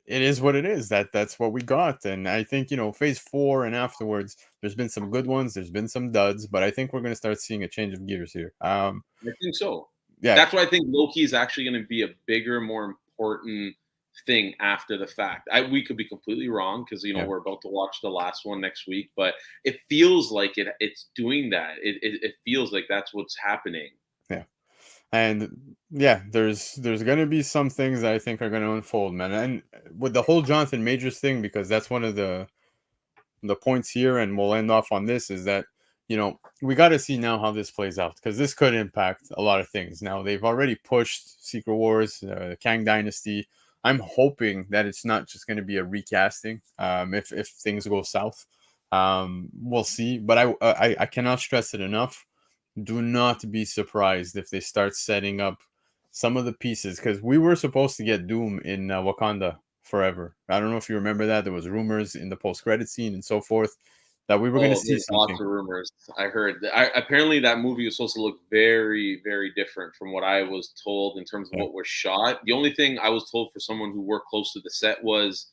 it is what it is. That's what we got, and I think phase 4 and afterwards, there's been some good ones, there's been some duds, but I think we're going to start seeing a change of gears here. I think so. Yeah, that's why I think Loki is actually going to be a bigger, more important thing after the fact. We could be completely wrong because we're about to watch the last one next week, but it feels like it's doing that. It feels like that's what's happening. Yeah, and there's going to be some things that I think are going to unfold, man. And with the whole Jonathan Majors thing, because that's one of the points here, and we'll end off on this, is that we got to see now how this plays out, because this could impact a lot of things. Now they've already pushed Secret Wars, the Kang Dynasty. I'm hoping that it's not just going to be a recasting. If things go south, we'll see. But I cannot stress it enough. Do not be surprised if they start setting up some of the pieces, because we were supposed to get Doom in Wakanda Forever. I don't know if you remember that. There was rumors in the post-credit scene and so forth that we were going to see something. Lots of rumors. I heard. Apparently, that movie was supposed to look very, very different from what I was told in terms of what was shot. The only thing I was told for someone who worked close to the set was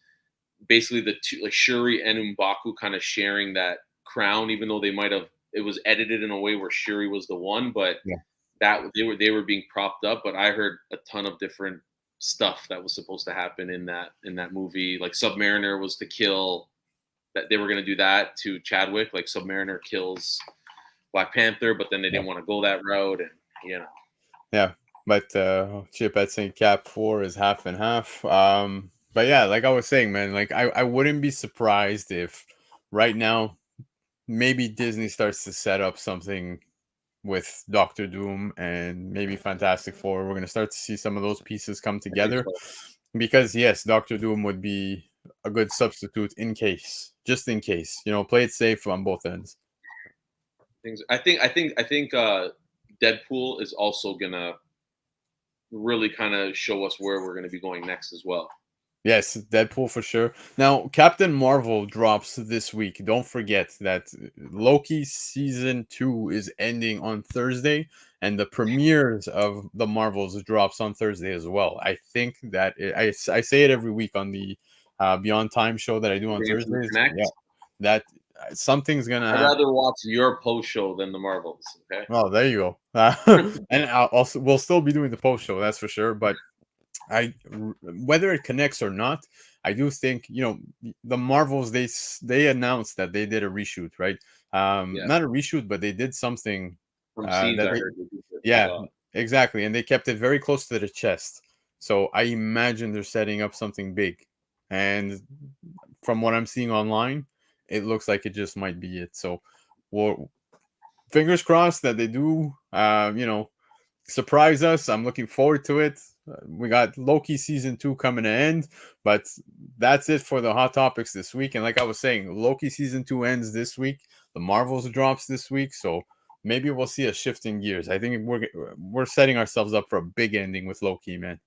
basically the two, like Shuri and M'Baku, kind of sharing that crown, even though they might have. It was edited in a way where Shuri was the one, but that they were being propped up, but I heard a ton of different stuff that was supposed to happen in that movie. Like Submariner was to kill, that they were going to do that to Chadwick. Like Submariner kills Black Panther, but then they didn't want to go that route, and Yeah, but Chip at St. Cap 4 is half and half. But yeah, like I was saying, man, like I wouldn't be surprised if right now maybe Disney starts to set up something with Doctor Doom and maybe Fantastic Four. We're gonna start to see some of those pieces come together, because yes, Doctor Doom would be a good substitute just in case, play it safe on both ends. I think Deadpool is also gonna really kind of show us where we're gonna be going next as well. Yes, Deadpool for sure. Now, Captain Marvel drops this week. Don't forget that Loki season 2 is ending on Thursday, and the premieres of the Marvels drops on Thursday as well. I think that I say it every week on the Beyond Time show that I do on Thursdays. Yeah, that something's gonna happen. I'd rather watch your post show than the Marvels. Okay. Oh, there you go. And we'll still be doing the post show, that's for sure. But whether it connects or not, I do think the Marvels, they announced that they did a reshoot, right? Not a reshoot, but they did something from scenes I heard. Exactly, and they kept it very close to the chest. So I imagine they're setting up something big, and from what I'm seeing online, it looks like it just might be it. So, well, fingers crossed that they do, surprise us. I'm looking forward to it. We got Loki season 2 coming to end, but that's it for the hot topics this week. And like I was saying, Loki season 2 ends this week. The Marvels drops this week, so maybe we'll see a shift in gears. I think we're setting ourselves up for a big ending with Loki, man.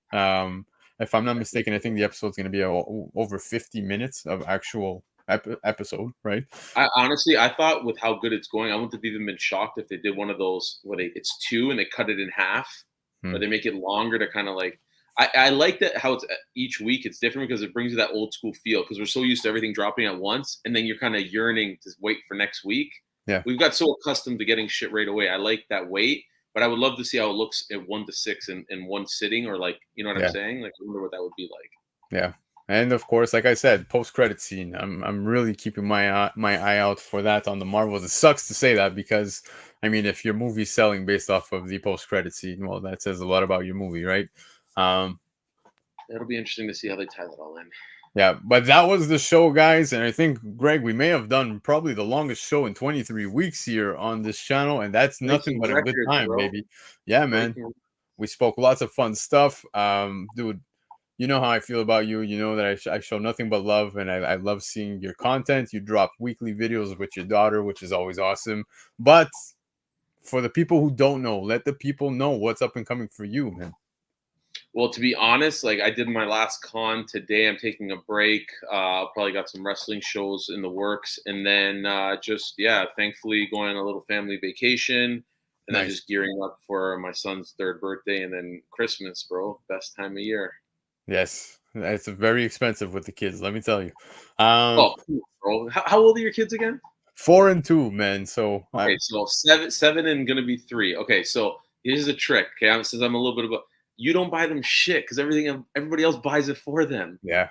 If I'm not mistaken, I think the episode's going to be over 50 minutes of actual episode, right? I thought with how good it's going, I wouldn't have even been shocked if they did one of those where it's 2 and they cut it in half. But they make it longer to kind of like, I like that how it's each week it's different, because it brings you that old school feel, because we're so used to everything dropping at once, and then you're kind of yearning to wait for next week. Yeah, we've got so accustomed to getting shit right away. I like that wait, but I would love to see how it looks at 1 to 6 in one sitting, or like, you know what I'm saying? Like, I wonder what that would be like. Yeah. And of course, like I said, post-credit scene. I'm really keeping my eye out for that on the Marvels. It sucks to say that, because I mean, if your movie's selling based off of the post-credit scene, well, that says a lot about your movie, right? It'll be interesting to see how they tie that all in. Yeah, but that was the show, guys. And I think, Greg, we may have done probably the longest show in 23 weeks here on this channel, and that's nothing but a good time, baby. Yeah, man. We spoke lots of fun stuff. Dude, you know how I feel about you. You know that I show nothing but love, and I love seeing your content. You drop weekly videos with your daughter, which is always awesome. But for the people who don't know, let the people know what's up and coming for you, man. Well, to be honest, like I did my last con today. I'm taking a break. Probably got some wrestling shows in the works, and then thankfully going on a little family vacation, and then just gearing up for my son's 3rd birthday, and then Christmas, bro. Best time of year. Yes, it's very expensive with the kids, let me tell you. Cool, bro. How old are your kids again? 4 and 2, man. So okay, so seven and gonna be 3. Okay, so here's a trick. Okay, since I'm a little bit of you don't buy them shit, because everybody else buys it for them. Yeah,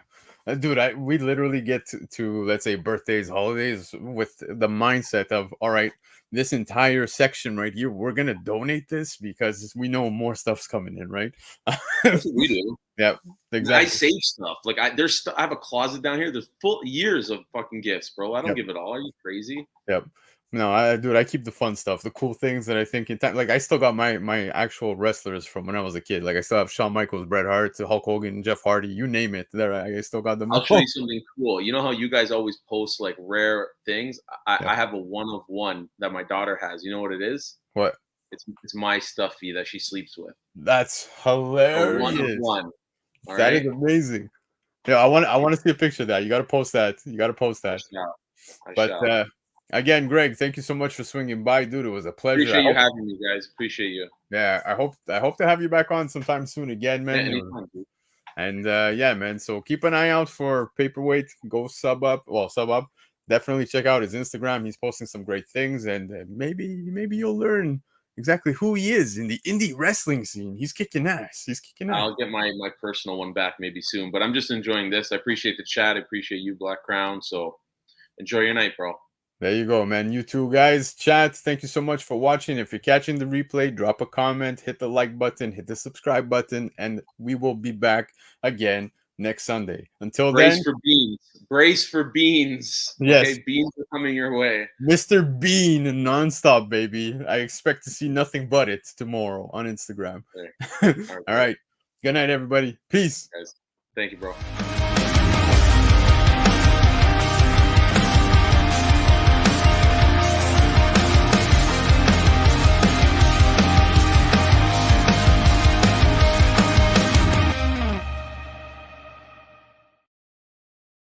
dude, we literally get to let's say birthdays, holidays with the mindset of, all right, this entire section right here, we're gonna donate this because we know more stuff's coming in, right? That's what we do. Yeah, exactly. I save stuff. Like I have a closet down here. There's full years of fucking gifts, bro. I don't give it all. Are you crazy? Yep. No, I keep the fun stuff, the cool things that I think in time. Like I still got my actual wrestlers from when I was a kid. Like I still have Shawn Michaels, Bret Hart, Hulk Hogan, Jeff Hardy, you name it. There, I still got them. I'll show you something cool. You know how you guys always post like rare things? I have a 1 of 1 that my daughter has. You know what it is? What? It's my stuffy that she sleeps with. That's hilarious. A 1 of 1. That is amazing. Yeah, I want to see a picture of that. You got to post that. But again, Greg, thank you so much for swinging by, dude. It was a pleasure. Appreciate you having me, guys. Appreciate you. Yeah, I hope to have you back on sometime soon again, man. Yeah, anytime, dude. And yeah, man. So keep an eye out for Paperweight. Go sub up. Definitely check out his Instagram. He's posting some great things, and maybe you'll learn exactly who he is in the indie wrestling scene. He's kicking ass. He's kicking ass. I'll get my personal one back maybe soon, but I'm just enjoying this. I appreciate the chat. I appreciate you, Black Crown. So enjoy your night, bro. There you go, man. You too, guys. Chat, thank you so much for watching. If you're catching the replay, drop a comment, hit the like button, hit the subscribe button, and we will be back again next Sunday. Until Brace then, for beans. Brace for beans. Yes. Okay, beans are coming your way. Mr. Bean nonstop, baby. I expect to see nothing but it tomorrow on Instagram. Okay. All right. Good night, everybody. Peace. Guys. Thank you, bro.